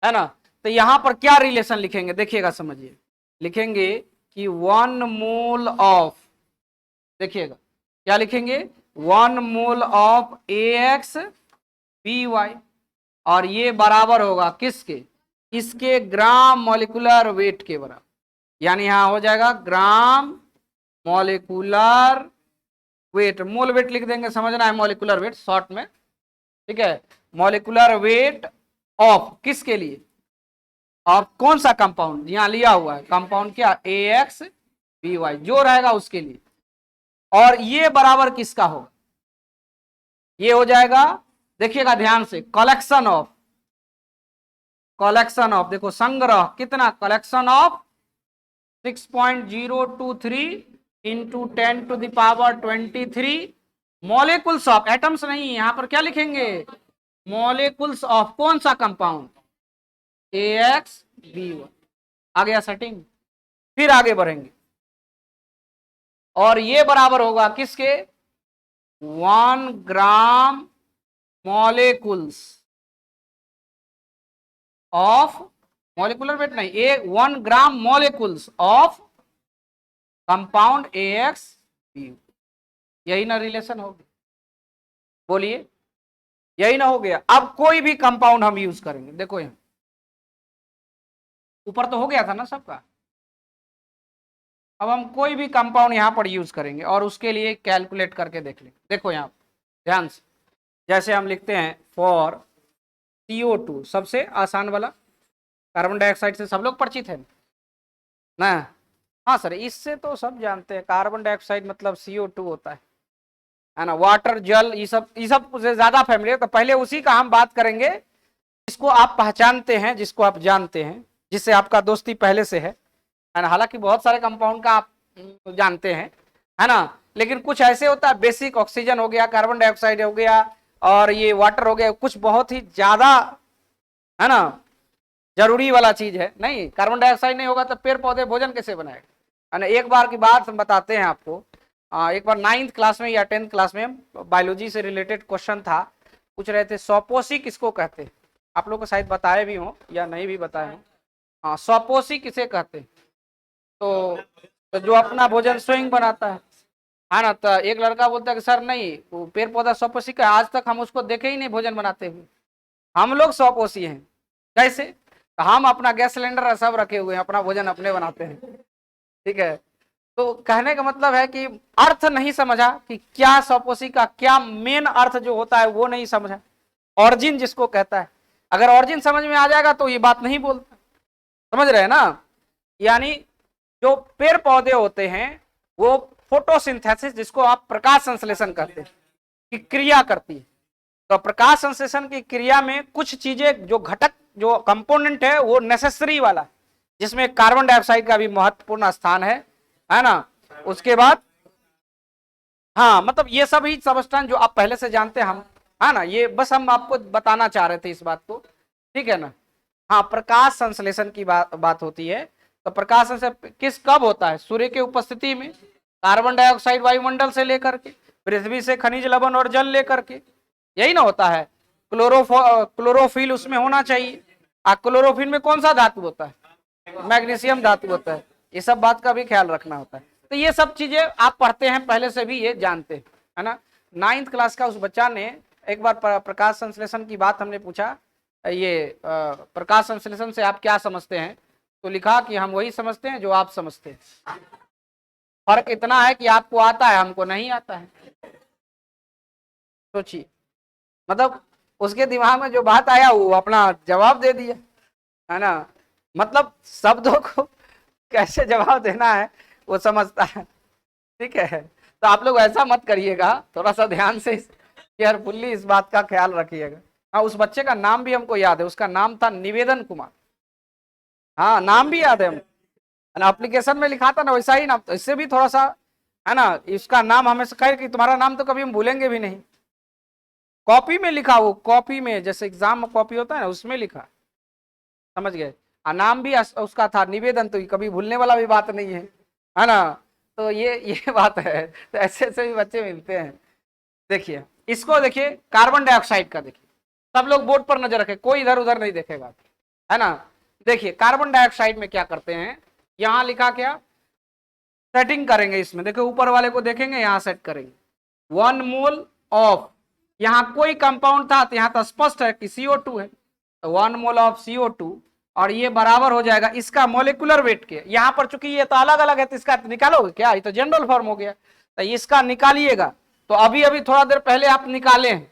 है ना। तो यहां पर क्या रिलेशन लिखेंगे देखिएगा, समझिए। लिखेंगे कि 1 मोल ऑफ, देखिएगा क्या लिखेंगे, 1 मोल ऑफ AXBY, और ये बराबर होगा किसके, इसके ग्राम मॉलिक्यूलर वेट के बराबर। यानी यहां हो जाएगा ग्राम मॉलिक्यूलर वेट, मोल वेट लिख देंगे, समझना है, मॉलिक्यूलर वेट शॉर्ट में, ठीक है। मॉलिक्यूलर वेट ऑफ किसके लिए, ऑफ कौन सा कंपाउंड, यहां लिया हुआ है कंपाउंड क्या, AXBY, जो रहेगा उसके लिए। और ये बराबर किसका होगा, ये हो जाएगा, देखिएगा ध्यान से, कलेक्शन ऑफ देखो संग्रह कितना, collection of 6.023 into 10⁻23 molecules of, atoms नहीं, यहां पर क्या लिखेंगे, मॉलिक्यूल्स ऑफ कौन सा कंपाउंड, AXBY। आ गया सेटिंग। फिर आगे बढ़ेंगे, और ये बराबर होगा किसके, 1 gram molecules of, molecular weight नहीं, 1 gram molecules of compound AXBY। यही ना रिलेशन हो गया, बोलिए, यही ना हो गया। अब कोई भी कंपाउंड हम यूज करेंगे, देखो यहां ऊपर तो हो गया था ना सबका। अब हम कोई भी कंपाउंड यहां पर यूज करेंगे और उसके लिए कैलकुलेट करके देख लेंगे। देखो यहां ध्यान से, जैसे हम लिखते हैं फॉर CO2, सबसे आसान वाला, कार्बन डाइऑक्साइड से सब लोग परिचित है ना। हाँ सर, इससे तो सब जानते हैं, कार्बन डाइऑक्साइड मतलब CO2 होता है ना। वाटर, जल, ये सब से ज्यादा फैमिलियर, तो पहले उसी का हम बात करेंगे जिसको आप पहचानते हैं, जिसको आप जानते हैं, जिससे आपका दोस्ती पहले से है ना। हालांकि बहुत सारे कंपाउंड का आप जानते हैं, है ना, लेकिन कुछ ऐसे होता है, बेसिक ऑक्सीजन हो गया, कार्बन डाइऑक्साइड हो गया, और ये वाटर हो गया, कुछ बहुत ही ज्यादा, है ना, जरूरी वाला चीज है। नहीं, कार्बन डाइऑक्साइड नहीं होगा तो पेड़ पौधे भोजन कैसे बनाएगा, है ना। एक बार की बात हम बताते हैं आपको, एक बार 9th क्लास में या 10th क्लास में बायोलॉजी से रिलेटेड क्वेश्चन था, पूछ रहे थे सौपोसी किसको कहते हैं। आप लोग को शायद बताए भी हो या नहीं भी बताए हो। हाँ, सौपोसी किसे कहते हैं, तो जो अपना भोजन स्वयं बनाता है ना। तो एक लड़का बोलता है कि सर नहीं, वो पेड़ पौधा सौपोसी का, आज तक हम उसको देखे ही नहीं भोजन बनाते हुए। हम लोग सौपोसी हैं। कैसे, तो हम अपना गैस सिलेंडर सब रखे हुए हैं, अपना भोजन अपने बनाते हैं, ठीक है। तो कहने का मतलब है कि अर्थ नहीं समझा कि क्या सौपोसी का क्या मेन अर्थ जो होता है वो नहीं समझा, ऑरिजिन जिसको कहता है। अगर ऑरिजिन समझ में आ जाएगा तो ये बात नहीं बोलता, समझ रहे हैं ना। यानी जो पेड़ पौधे होते हैं वो फोटोसिंथेसिस, जिसको आप प्रकाश संश्लेषण कहते हैं, की क्रिया करती है। तो प्रकाश संश्लेषण की क्रिया में कुछ चीजें, जो घटक, जो कंपोनेंट है वो नेसेसरी वाला, जिसमें कार्बन डाइऑक्साइड का भी महत्वपूर्ण स्थान है ना। उसके बाद हाँ, मतलब ये सब ही सबस्टेंस जो आप पहले से जानते हैं हम, है ना, ये बस हम आपको बताना चाह रहे थे इस बात को, ठीक है ना। हाँ, प्रकाश संश्लेषण की बात होती है। तो प्रकाश संश्लेषण किस कब होता है, सूर्य की उपस्थिति में, कार्बन डाइऑक्साइड वायुमंडल से लेकर के, पृथ्वी से खनिज लवण और जल लेकर के, यही ना होता है। क्लोरोफिल उसमें होना चाहिए। क्लोरोफिल में कौन सा धातु होता है, मैग्नीशियम धातु होता है। ये सब बात का भी ख्याल रखना होता है। तो ये सब चीजें आप पढ़ते हैं पहले से भी, ये जानते हैं, है ना। 9th क्लास का उस बच्चा ने एक बार प्रकाश संश्लेषण की बात हमने पूछा, ये प्रकाश संश्लेषण से आप क्या समझते हैं, तो लिखा कि हम वही समझते हैं जो आप समझते हैं। फर्क इतना है कि आपको आता है, हमको नहीं आता है। सोचिए, मतलब उसके दिमाग में जो बात आया वो अपना जवाब दे दिया, है ना। मतलब शब्दों को कैसे जवाब देना है वो समझता है, ठीक है। तो आप लोग ऐसा मत करिएगा, थोड़ा सा ध्यान से केयरफुल्ली इस बात का ख्याल रखिएगा। हाँ, उस बच्चे का नाम भी हमको याद है, उसका नाम था निवेदन कुमार। हाँ, नाम भी याद है हमको, एप्लीकेशन में लिखा था ना वैसा ही नाम, तो इससे भी थोड़ा सा, है ना, इसका नाम हमें कहे कि तुम्हारा नाम तो कभी हम भूलेंगे भी नहीं। कॉपी में लिखा, वो कॉपी में जैसे एग्जाम में कॉपी होता है ना, उसमें लिखा, समझ गए। नाम भी उसका था निवेदन, तो कभी भूलने वाला भी बात नहीं है ना। तो ये बात है। तो ऐसे ऐसे भी बच्चे मिलते हैं। देखिए इसको, देखिए कार्बन डाइऑक्साइड का, देखिए सब लोग बोर्ड पर नजर रखें, कोई इधर उधर नहीं देखेगा, है ना। देखिए कार्बन डाइऑक्साइड में क्या करते हैं, यहां लिखा क्या, सेटिंग करेंगे इसमें। देखो ऊपर वाले को देखेंगे, यहां सेट करेंगे 1 मोल ऑफ, यहां कोई कंपाउंड था तो यहां तो स्पष्ट है कि CO2 है, तो 1 मोल ऑफ CO2, और ये बराबर हो जाएगा इसका मोलिकुलर वेट के। यहां पर चूंकि ये तो अलग अलग है तो इसका निकालोगे क्या, ये तो जनरल फॉर्म हो गया, तो इसका निकालिएगा। तो अभी अभी थोड़ा देर पहले आप निकाले हैं,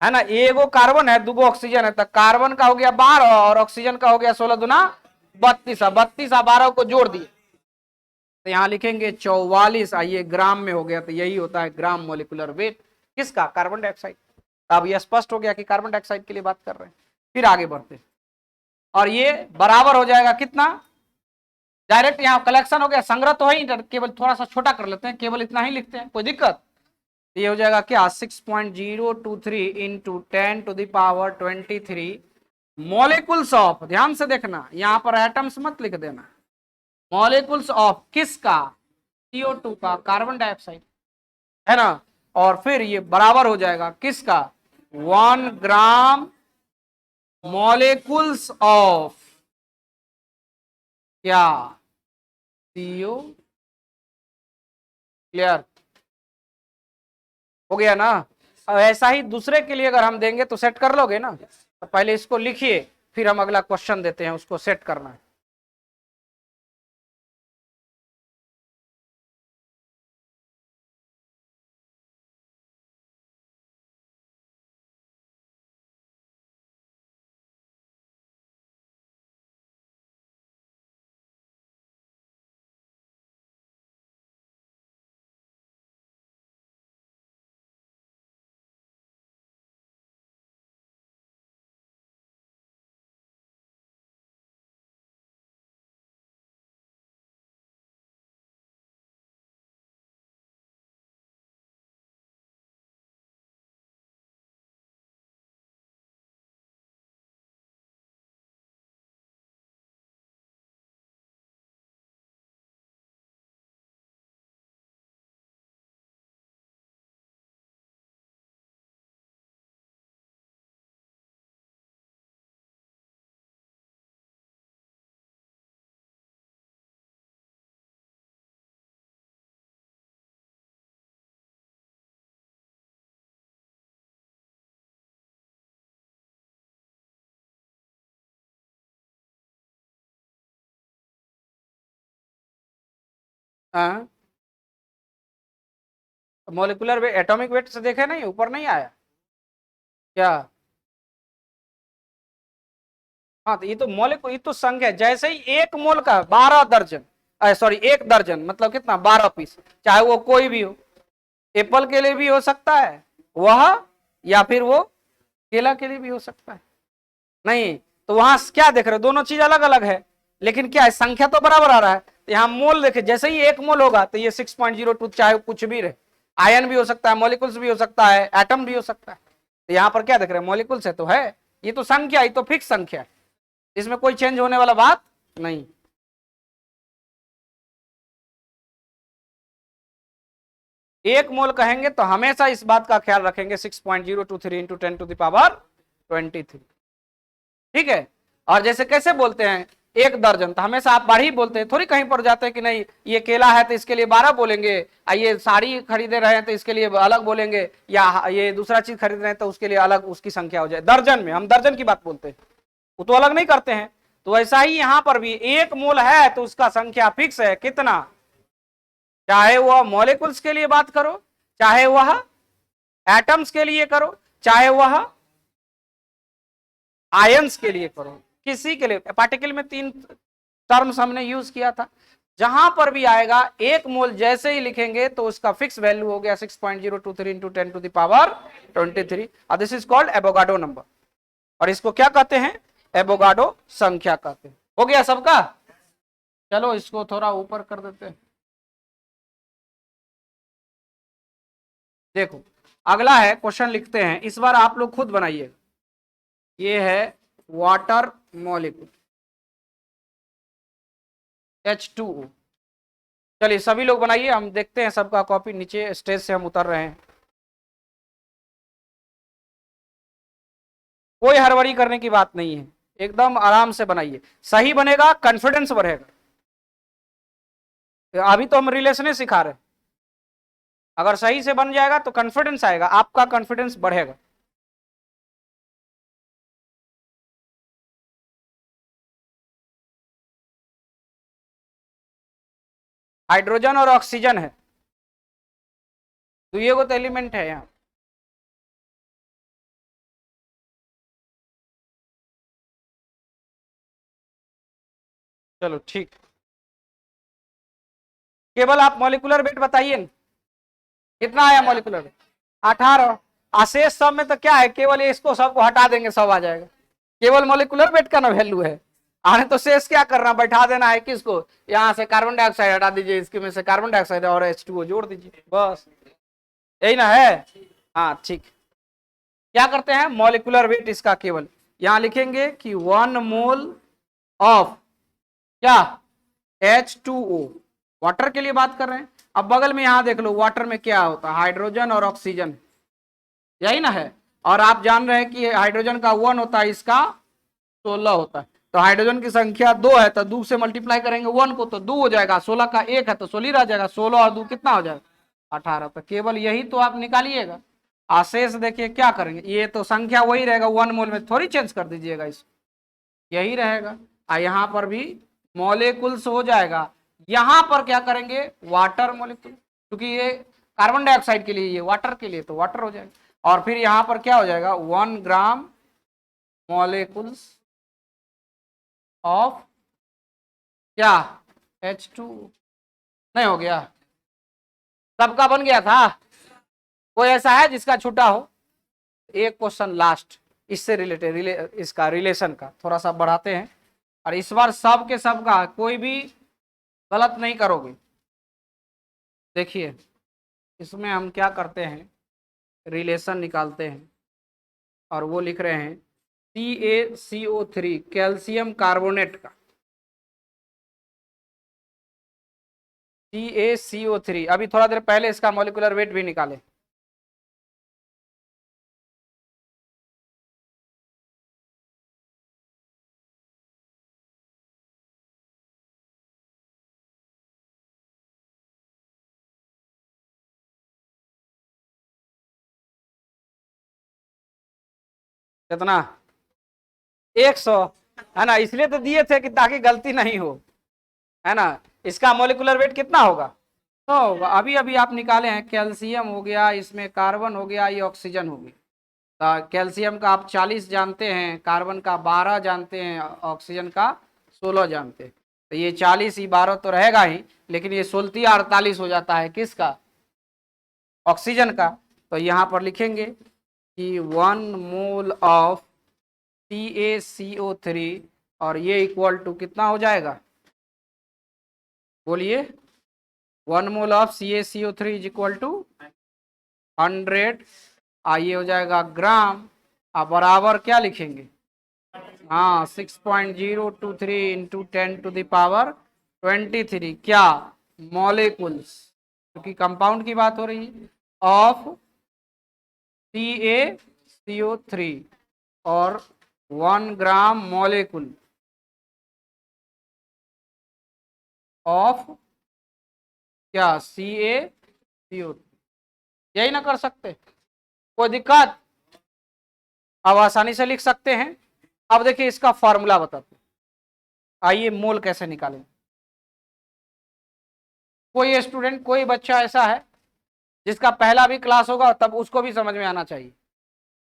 है ना, एगो कार्बन है, दूगो ऑक्सीजन है, तो कार्बन का हो गया 12 और ऑक्सीजन का हो गया 16 दूना 32, 32 और 12 को जोड़ दिए तो यहां लिखेंगे 44। आइए ग्राम में हो गया, तो यही होता है ग्राम मोलिकुलर वेट किसका, कार्बन डाइऑक्साइड। अब यह स्पष्ट हो गया कि कार्बन डाइऑक्साइड के लिए बात कर रहे हैं। फिर आगे बढ़ते, और ये बराबर हो जाएगा कितना, डायरेक्ट यहाँ कलेक्शन हो गया, संग्रह तो है ही, केवल थोड़ा सा छोटा कर लेते हैं, केवल इतना ही लिखते हैं, कोई दिक्कत। ये हो जाएगा क्या, 6.023 इंटू 10⁻23 मॉलिक्यूल्स ऑफ, ध्यान से देखना यहाँ पर एटम्स मत लिख देना, मॉलिक्यूल्स ऑफ किसका, CO2 का, कार्बन डाइऑक्साइड, है ना। और फिर ये बराबर हो जाएगा किसका, 1 ग्राम मॉलिक्यूल्स ऑफ क्या, CO। क्लियर हो गया ना। अब ऐसा ही दूसरे के लिए अगर हम देंगे तो सेट कर लोगे ना, तो पहले इसको लिखिए, फिर हम अगला क्वेश्चन देते हैं, उसको सेट करना है। हाँ, मोलिकुलर वेट एटॉमिक वेट से देखे नहीं, ऊपर नहीं आया क्या। हाँ, तो ये तो मोलिकुल, ये तो संख्या, जैसे ही 1 मोल का 12 दर्जन, सॉरी 1 दर्जन मतलब कितना, 12 पीस, चाहे वो कोई भी हो, एप्पल के लिए भी हो सकता है वह, या फिर वो केला के लिए भी हो सकता है। नहीं, तो वहां क्या देख रहे हो, दोनों चीज अलग अलग है, लेकिन क्या है, संख्या तो बराबर आ रहा है। तो यहाँ मोल देखे, जैसे ही 1 मोल होगा तो ये 6.02, चाहे कुछ भी रहे, आयन भी हो सकता है, मॉलिक्यूल्स भी हो सकता है, एटम भी हो सकता है। तो यहाँ पर क्या देख रहे हैं, मॉलिक्यूल्स है तो है, ये तो संख्या, ये तो फिक्स संख्या है, इसमें कोई चेंज होने वाला बात नहीं। एक मोल कहेंगे तो हमेशा इस बात का ख्याल रखेंगे 6.023 इंटू 10⁻23, ठीक है। और जैसे कैसे बोलते हैं, 1 दर्जन। तो हमेशा आप बारह ही बोलते हैं, थोड़ी कहीं पर जाते हैं कि नहीं ये केला है तो इसके लिए 12 बोलेंगे, ये साड़ी खरीदे रहे हैं तो इसके लिए अलग बोलेंगे, या ये दूसरा चीज खरीद रहे हैं तो उसके लिए अलग उसकी संख्या हो जाए। दर्जन में हम दर्जन की बात बोलते हैं, वो तो अलग नहीं करते हैं। तो ऐसा ही यहां पर भी 1 मोल है तो उसका संख्या फिक्स है, कितना, चाहे वह मॉलिक्यूल्स के लिए बात करो, चाहे वह एटम्स के लिए करो, चाहे वह आयंस के लिए करो, किसी के लिए। पार्टिकल में 3 टर्म्स हमने यूज किया था, जहां पर भी आएगा 1 मोल जैसे ही लिखेंगे तो उसका फिक्स वैल्यू हो गया 6.023 इंटू 10 टू द पावर 23, और this is called Avogadro number, और इसको क्या कहते हैं, एवोगाड्रो संख्या कहते हैं। हो गया सबका, चलो इसको थोड़ा ऊपर कर देते हैं। देखो अगला है, क्वेश्चन लिखते हैं, इस बार आप लोग खुद बनाइए। ये है वाटर मॉलिक्यूल H2O। चलिए सभी लोग बनाइए, हम देखते हैं सबका कॉपी। नीचे स्टेज से हम उतर रहे हैं, कोई हड़बड़ी करने की बात नहीं है, एकदम आराम से बनाइए, सही बनेगा कॉन्फिडेंस बढ़ेगा। अभी तो हम रिलेशन सिखा रहे हैं, अगर सही से बन जाएगा तो कॉन्फिडेंस आएगा, आपका कॉन्फिडेंस बढ़ेगा। हाइड्रोजन और ऑक्सीजन है, तो ये वो तो एलिमेंट है यहाँ। चलो ठीक, केवल आप मॉलिक्यूलर वेट बताइए ना, कितना आया मॉलिक्यूलर वेट, 18। अशेष सब में तो क्या है, केवल इसको सबको हटा देंगे, सब आ जाएगा। केवल मॉलिक्यूलर वेट का ना वैल्यू है, आने तो शेष क्या करना, बैठा देना है किसको, यहाँ से कार्बन डाइऑक्साइड हटा दीजिए, इसके में से कार्बन डाइऑक्साइड और H2O जोड़ दीजिए, बस यही ना है। हाँ ठीक, क्या करते हैं, मॉलिक्यूलर वेट इसका केवल यहां लिखेंगे कि 1 मोल ऑफ क्या, H2O, वाटर के लिए बात कर रहे हैं। अब बगल में यहां देख लो, वाटर में क्या होता है, हाइड्रोजन और ऑक्सीजन, यही ना है। और आप जान रहे हैं कि हाइड्रोजन का 1 होता है, इसका 16 होता है। तो हाइड्रोजन की संख्या 2 है, तो 2 से मल्टीप्लाई करेंगे 1 को तो 2 हो जाएगा, 16 का 1 है तो 16 रह जाएगा, 16 और 2 कितना हो जाएगा, 18। तो केवल यही तो आप निकालिएगा, आशेष देखिए क्या करेंगे, ये तो संख्या वही रहेगा, 1 मोल में थोड़ी चेंज कर दीजिएगा, इसको यही रहेगा। यहाँ पर भी मॉलिक्यूल्स हो जाएगा, यहां पर क्या करेंगे, वाटर मॉलिक्यूल, क्योंकि ये कार्बन डाइऑक्साइड के लिए, ये वाटर के लिए, तो वाटर हो जाएगा। और फिर यहां पर क्या हो जाएगा, 1 ग्राम मॉलिक्यूल्स ऑफ क्या, H2। नहीं हो गया, सबका बन गया था, कोई ऐसा है जिसका छूटा हो। एक क्वेश्चन लास्ट इससे रिलेटेड, इसका रिलेशन का थोड़ा सा बढ़ाते हैं, और इस बार सब के सब का कोई भी गलत नहीं करोगे। देखिए इसमें हम क्या करते हैं, रिलेशन निकालते हैं, और वो लिख रहे हैं CaCO3 कैल्शियम कार्बोनेट का, CaCO3। अभी थोड़ा देर पहले इसका मॉलिक्यूलर वेट भी निकाले, कितना, 100, है ना, इसलिए तो दिए थे कि ताकि गलती नहीं हो, है ना। इसका मॉलिक्यूलर वेट कितना होगा, तो होगा, अभी अभी आप निकाले हैं, कैल्शियम हो गया, इसमें कार्बन हो गया, ये ऑक्सीजन हो गया। तो कैल्शियम का आप 40 जानते हैं, कार्बन का 12 जानते हैं, ऑक्सीजन का 16 जानते हैं। तो ये 40 ही 12 तो रहेगा ही, लेकिन ये 16 48 हो जाता है, किसका, ऑक्सीजन का। तो यहाँ पर लिखेंगे कि 1 मोल ऑफ CaCO3, और ये इक्वल टू कितना हो जाएगा, बोलिए, 1 mole of CaCO3 is equal to 100, ये हो जाएगा ग्राम, अब बराबर क्या लिखेंगे, हाँ 6.023 इंटू 10 टू द पावर 23, क्या, मॉलिक्यूल्स, क्योंकि कंपाउंड की बात हो रही है, ऑफ CaCO3, और 1 ग्राम मॉलिक्यूल ऑफ क्या CaCO2, यही ना कर सकते, कोई दिक्कत? अब आसानी से लिख सकते हैं। अब देखिए इसका फॉर्मूला बताते हैं। आइए मोल कैसे निकालें। कोई स्टूडेंट, कोई बच्चा ऐसा है जिसका पहला भी क्लास होगा तब उसको भी समझ में आना चाहिए।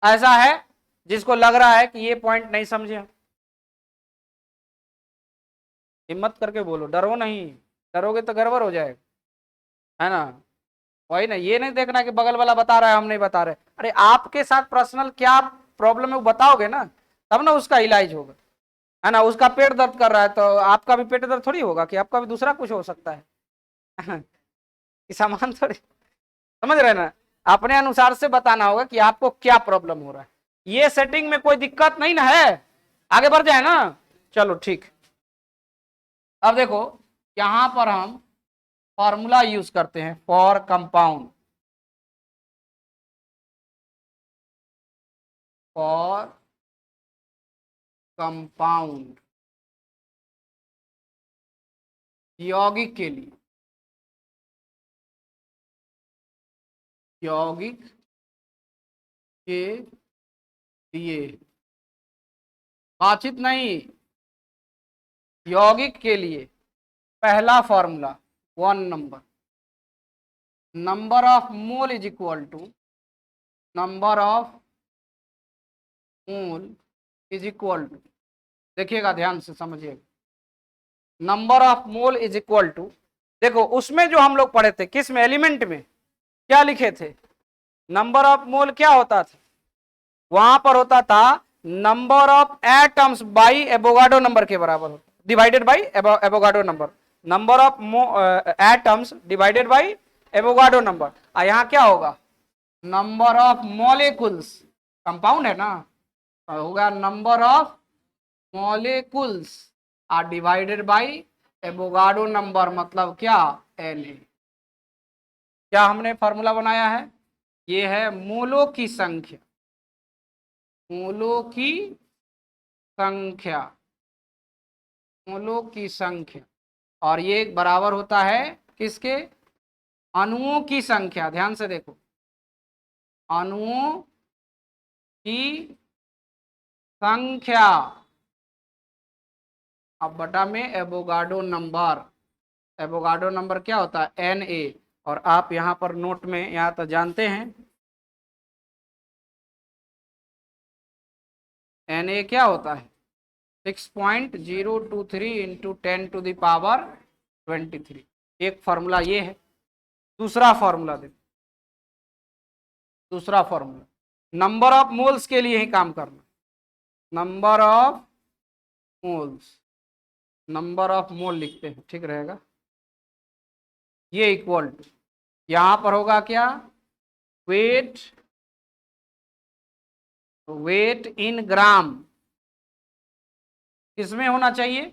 ऐसा है जिसको लग रहा है कि ये पॉइंट नहीं समझे हम, हिम्मत करके बोलो, डरो नहीं, डरोगे तो गड़बड़ हो जाएगा, है ना। वही ना, ये नहीं देखना कि बगल वाला बता रहा है हम नहीं बता रहे। अरे आपके साथ पर्सनल क्या प्रॉब्लम है वो बताओगे ना, तब ना उसका इलाज होगा, है ना। उसका पेट दर्द कर रहा है तो आपका भी पेट दर्द थोड़ी होगा कि आपका भी दूसरा कुछ हो सकता है कि सामान थोड़ी, समझ रहे ना। अपने अनुसार से बताना होगा कि आपको क्या प्रॉब्लम हो रहा है। ये सेटिंग में कोई दिक्कत नहीं ना है, आगे बढ़ जाए ना। चलो ठीक। अब देखो यहां पर हम फॉर्मूला यूज करते हैं फॉर कंपाउंड, फॉर कंपाउंड यौगिक के लिए, यौगिक के लिए, बातचीत नहीं, यौगिक के लिए पहला formula 1 number, number of mole is equal to, number of mole is equal to, देखिएगा ध्यान से समझिएगा, number of mole is equal to, देखो उसमें जो हम लोग पढ़े थे किस में, एलिमेंट में क्या लिखे थे, नंबर ऑफ मोल क्या होता था, वहां पर होता था number of atoms by Avogadro number के बराबर होता, divided by Avogadro number, number of atoms divided by Avogadro number. यहाँ क्या होगा, नंबर ऑफ मॉलिक्यूल्स, कंपाउंड है ना, होगा number of molecules are divided by Avogadro number, मतलब क्या, Na। क्या हमने फॉर्मूला बनाया है, ये है मोलों की संख्या, मोलों की संख्या, मोलों की संख्या, और ये बराबर होता है किसके, अणुओं की संख्या, ध्यान से देखो, अणुओं की संख्या अब बटा में एवोगाड्रो नंबर, एवोगाड्रो नंबर क्या होता है Na, और आप यहां पर नोट में यहाँ तो जानते हैं Na क्या होता है 6.023 इंटू 10⁻²3, एक फॉर्मूला ये है। दूसरा फॉर्मूला देखो, दूसरा फॉर्मूला नंबर ऑफ मोल्स के लिए ही काम करना, number of moles, number of मोल लिखते हैं ठीक रहेगा, ये इक्वल टू, यहां पर होगा क्या, वेट, वेट इन ग्राम, किसमें होना चाहिए,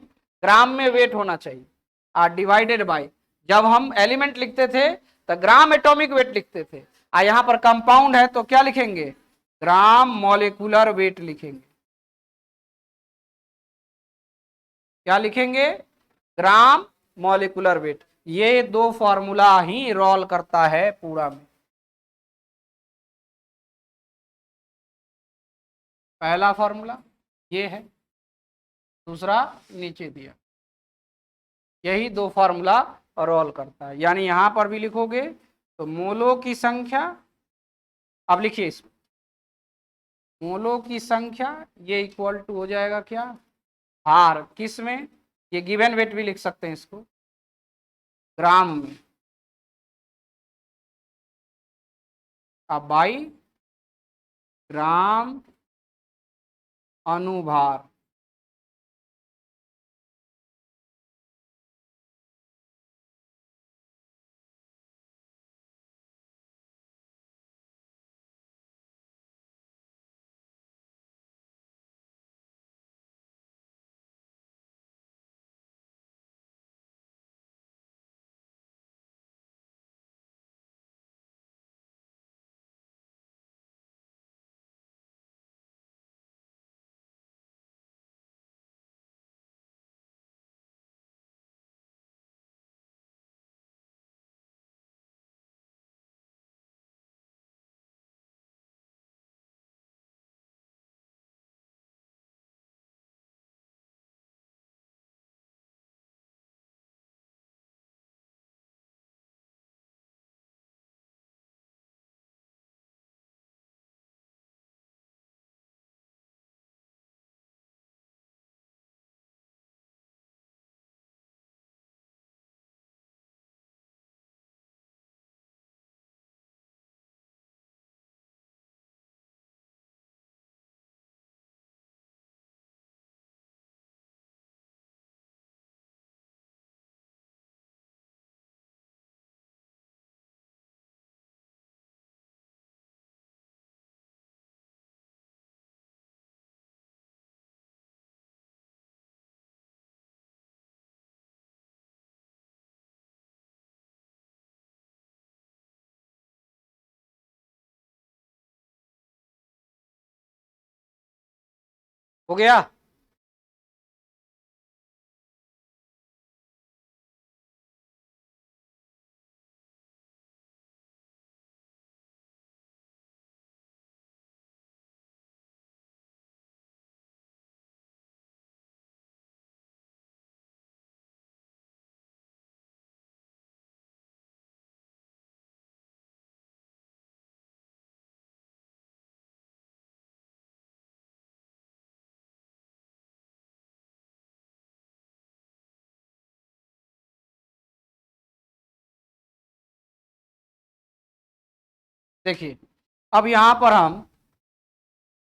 ग्राम में वेट होना चाहिए, और डिवाइडेड बाय, जब हम एलिमेंट लिखते थे तो ग्राम एटॉमिक वेट लिखते थे, और यहां पर कंपाउंड है तो क्या लिखेंगे, ग्राम मॉलिक्यूलर वेट लिखेंगे, क्या लिखेंगे, ग्राम मॉलिक्यूलर वेट। ये दो फॉर्मूला ही रोल करता है पूरा में, पहला फॉर्मूला ये है, दूसरा नीचे दिया, यही दो फॉर्मूला रोल करता है। यानी यहां पर भी लिखोगे तो मोलों की संख्या, अब लिखिए इसमें मोलों की संख्या, ये इक्वल टू हो जाएगा क्या, हार किस में, ये गिवन वेट भी लिख सकते हैं इसको, ग्राम में, अब बाई ग्राम अनुभार। हो गया। देखिए अब यहां पर हम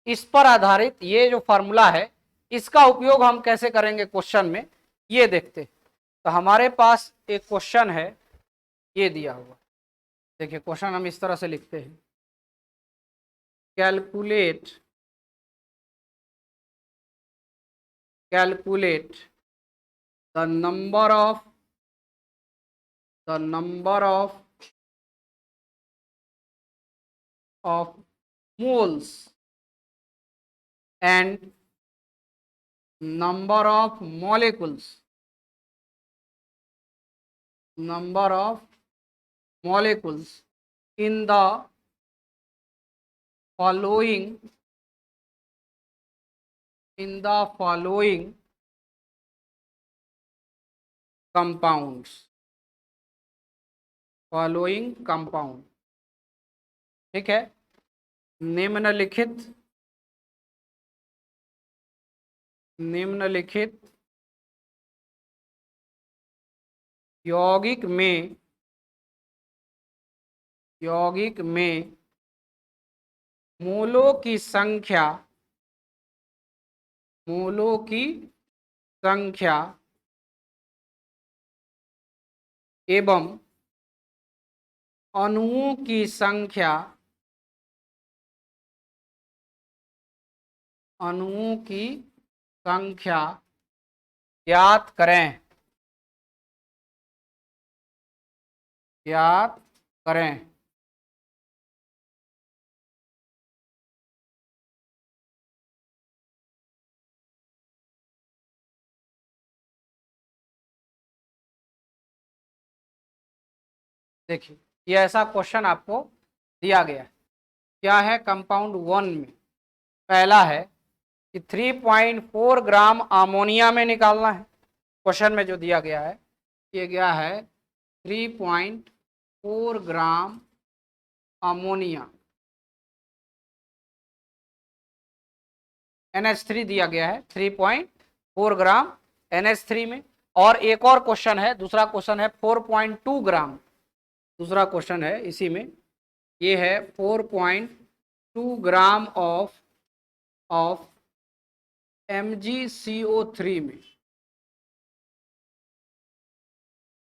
इस पर आधारित ये जो फॉर्मूला है इसका उपयोग हम कैसे करेंगे क्वेश्चन में, ये देखते। तो हमारे पास एक क्वेश्चन है ये दिया हुआ। देखिए क्वेश्चन हम इस तरह से लिखते हैं, calculate the number of moles and number of molecules in the following compounds। ठीक है, निम्नलिखित यौगिक में मूलों की संख्या एवं अणुओं की संख्या ज्ञात करें। देखिए ये ऐसा क्वेश्चन आपको दिया गया है। क्या है, कंपाउंड 1 में पहला है कि 3.4 ग्राम अमोनिया में निकालना है। क्वेश्चन में जो दिया गया है ये गया है 3.4 ग्राम अमोनिया, NH3 दिया गया है 3.4 ग्राम NH3 में। और एक और क्वेश्चन है, दूसरा क्वेश्चन है 4.2 ग्राम, दूसरा क्वेश्चन है इसी में, ये है 4.2 ग्राम ऑफ MgCO3 में।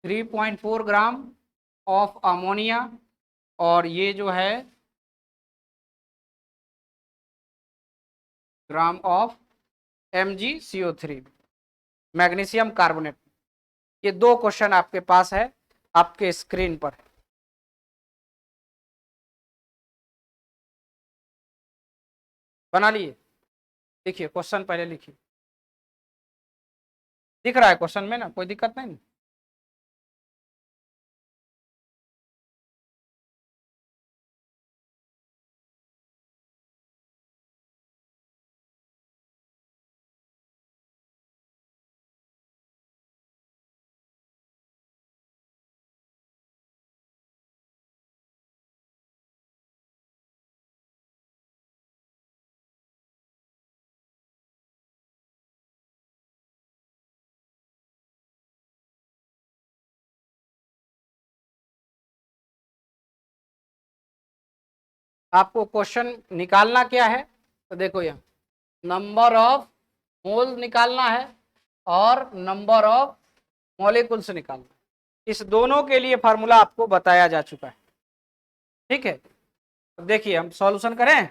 3.4 ग्राम ऑफ अमोनिया और ये जो है gram of MgCO3 magnesium carbonate. ये दो क्वेश्चन आपके पास है आपके स्क्रीन पर। बना लिए? देखिए क्वेश्चन पहले लिखिए, दिख रहा है क्वेश्चन में ना, कोई दिक्कत नहीं। आपको क्वेश्चन निकालना क्या है, तो देखो यहाँ नंबर ऑफ मोल निकालना है और नंबर ऑफ मॉलिक्यूल्स निकालना है। इस दोनों के लिए फार्मूला आपको बताया जा चुका है। ठीक है, अब देखिए हम सॉल्यूशन करें।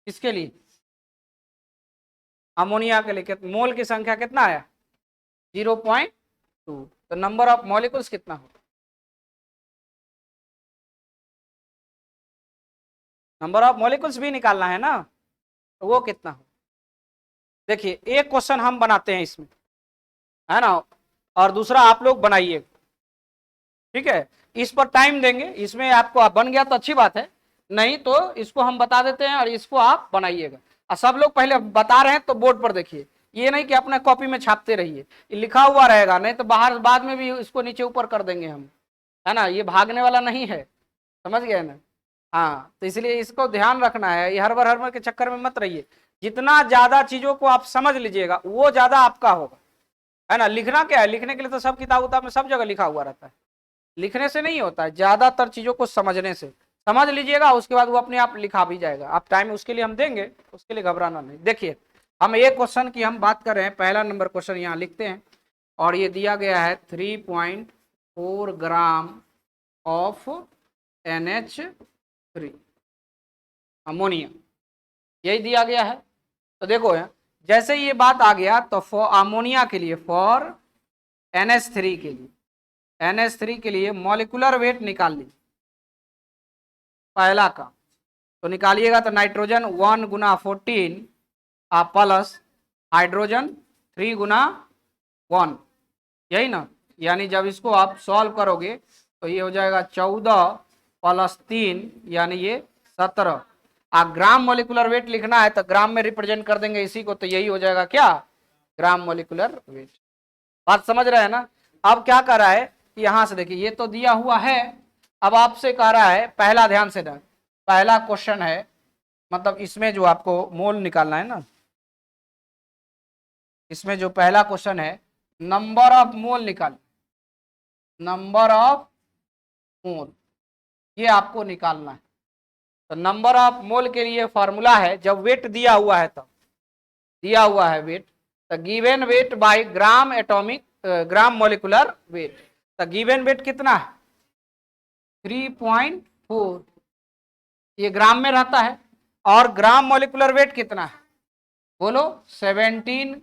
इसके लिए अमोनिया के लिए मोल की संख्या कितना आया, 0.2। तो नंबर ऑफ मॉलिक्यूल्स कितना हो, नंबर ऑफ मॉलिक्यूल्स भी निकालना है ना, तो वो कितना हो। देखिए एक क्वेश्चन हम बनाते हैं इसमें, है ना, और दूसरा आप लोग बनाइए, ठीक है। इस पर टाइम देंगे, इसमें आपको आप बन गया तो अच्छी बात है, नहीं तो इसको हम बता देते हैं और इसको आप बनाइएगा। और सब लोग पहले बता रहे हैं तो बोर्ड पर देखिए, ये नहीं कि अपना कॉपी में छापते रहिए, ये लिखा हुआ रहेगा, नहीं तो बाहर बाद में भी इसको नीचे ऊपर कर देंगे हम, है ना, ये भागने वाला नहीं है, समझ गए ना। हाँ तो इसलिए इसको ध्यान रखना है, ये हर बार के चक्कर में मत रहिए, जितना ज्यादा चीजों को आप समझ लीजिएगा वो ज्यादा आपका होगा, है ना। लिखना क्या है, लिखने के लिए तो सब किताब उताब में सब जगह लिखा हुआ रहता है, लिखने से नहीं होता है, ज्यादातर चीजों को समझने से। समझ लीजिएगा, उसके बाद वो अपने आप लिखा भी जाएगा, आप टाइम उसके लिए हम देंगे, उसके लिए घबराना नहीं। देखिए हम एक क्वेश्चन की हम बात कर रहे हैं, पहला नंबर क्वेश्चन यहाँ लिखते हैं, और ये दिया गया है 3.4 ग्राम ऑफ NH3 अमोनिया, यही दिया गया है। तो देखो जैसे ये बात आ गया तो फॉर अमोनिया के लिए, फॉर NH3 के लिए, NH3 के लिए मॉलिक्यूलर वेट निकाल लीजिए पहला का। तो निकालिएगा तो नाइट्रोजन 1 गुना 14 प्लस हाइड्रोजन 3 गुना 1, यही ना, यानी जब इसको आप सॉल्व करोगे तो ये हो जाएगा 14 प्लस 3 यानी ये 17। ग्राम मोलिकुलर वेट लिखना है तो ग्राम में रिप्रेजेंट कर देंगे इसी को, तो यही हो जाएगा क्या, ग्राम मोलिकुलर वेट। बात समझ रहे हैं ना। अब क्या कर रहा है कि यहां से देखिए ये तो दिया हुआ है, अब आपसे कह रहा है पहला, ध्यान से ना, पहला क्वेश्चन है, मतलब इसमें जो आपको मोल निकालना है ना, इसमें जो पहला क्वेश्चन है नंबर ऑफ मोल निकाल, नंबर ऑफ मोल ये आपको निकालना है। तो नंबर ऑफ मोल के लिए फॉर्मूला है, जब वेट दिया हुआ है तब दिया हुआ है वेट, तो given weight by gram atomic gram molecular weight, तो गिवन वेट कितना है 3.4, ये ग्राम में रहता है, और ग्राम मोलिकुलर वेट कितना है बोलो 17,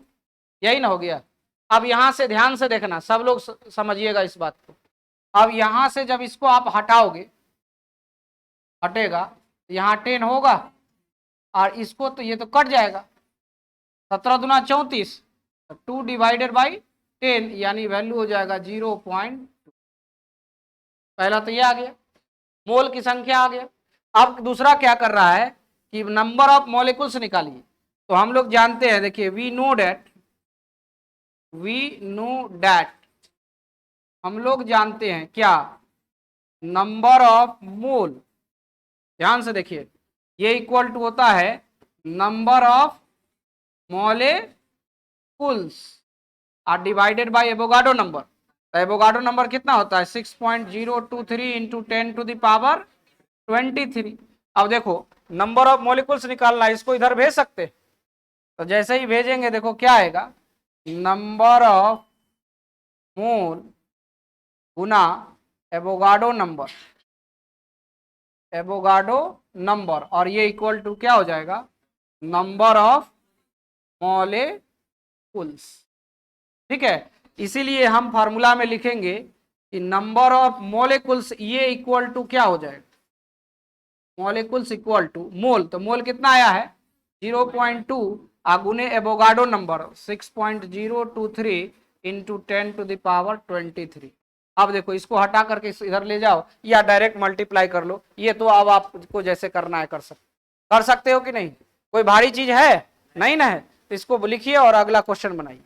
यही ना हो गया। अब यहां से ध्यान से देखना, सब लोग समझिएगा इस बात को। अब यहां से जब इसको आप हटाओगे, हटेगा तो यहाँ 10 होगा, और इसको तो ये तो कट जाएगा, 17 दूना 34, 2 डिवाइडेड बाई 10 यानी वैल्यू हो जाएगा 0.2। पहला तो ये आ गया, मोल की संख्या आ गया। अब दूसरा क्या कर रहा है कि नंबर ऑफ मॉलिक्यूल्स निकालिए। तो हम लोग जानते हैं, देखिए वी नो डैट हम लोग जानते हैं क्या, नंबर ऑफ मोल, ध्यान से देखिए, ये इक्वल टू होता है नंबर ऑफ मॉलिक्यूल्स और डिवाइडेड बाय एवोगाड्रो नंबर। तो एवोगाड्रो नंबर कितना होता है 6.023 इंटू 10⁻23। अब देखो नंबर ऑफ मॉलिक्यूल्स निकालना है, इसको इधर भेज सकते, तो जैसे ही भेजेंगे देखो क्या आएगा, number of mole Guna Avogadro number, Avogadro number, और ये इक्वल टू क्या हो जाएगा नंबर ऑफ मॉलिक्यूल्स, ठीक है। इसीलिए हम फार्मूला में लिखेंगे कि नंबर ऑफ मॉलिक्यूल्स ये इक्वल टू क्या हो जाएगा, मॉलिक्यूल्स इक्वल टू मोल, तो मोल कितना आया है 0.2 आगुने एवोगाड्रो नंबर 6.023 इंटू 10⁻23। अब देखो इसको हटा करके इधर ले जाओ या डायरेक्ट मल्टीप्लाई कर लो, ये तो अब आपको जैसे करना है कर सकते हो कि नहीं, कोई भारी चीज है नहीं ना है, तो इसको लिखिए और अगला क्वेश्चन बनाइए।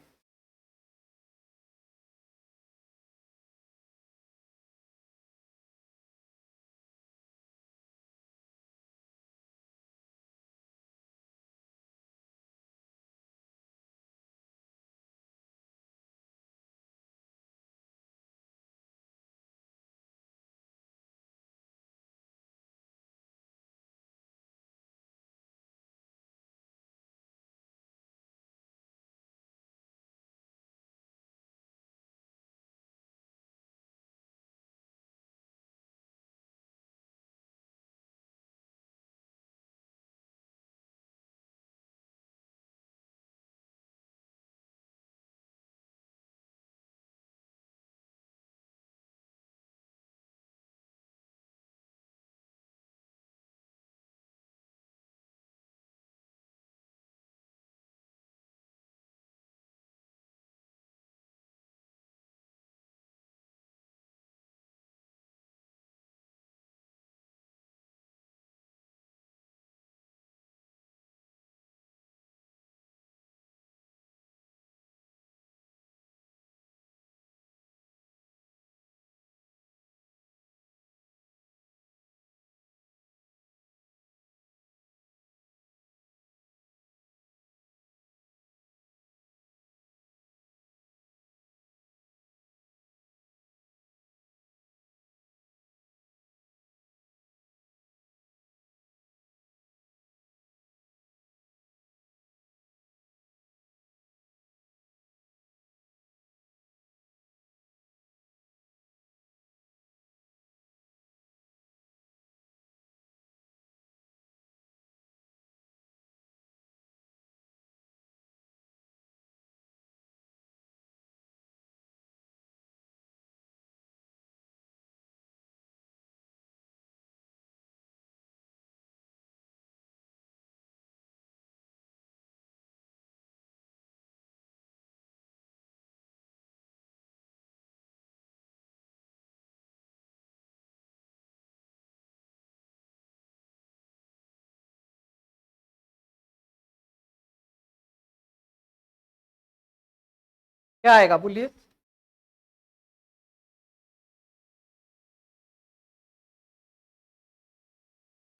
क्या आएगा बोलिए?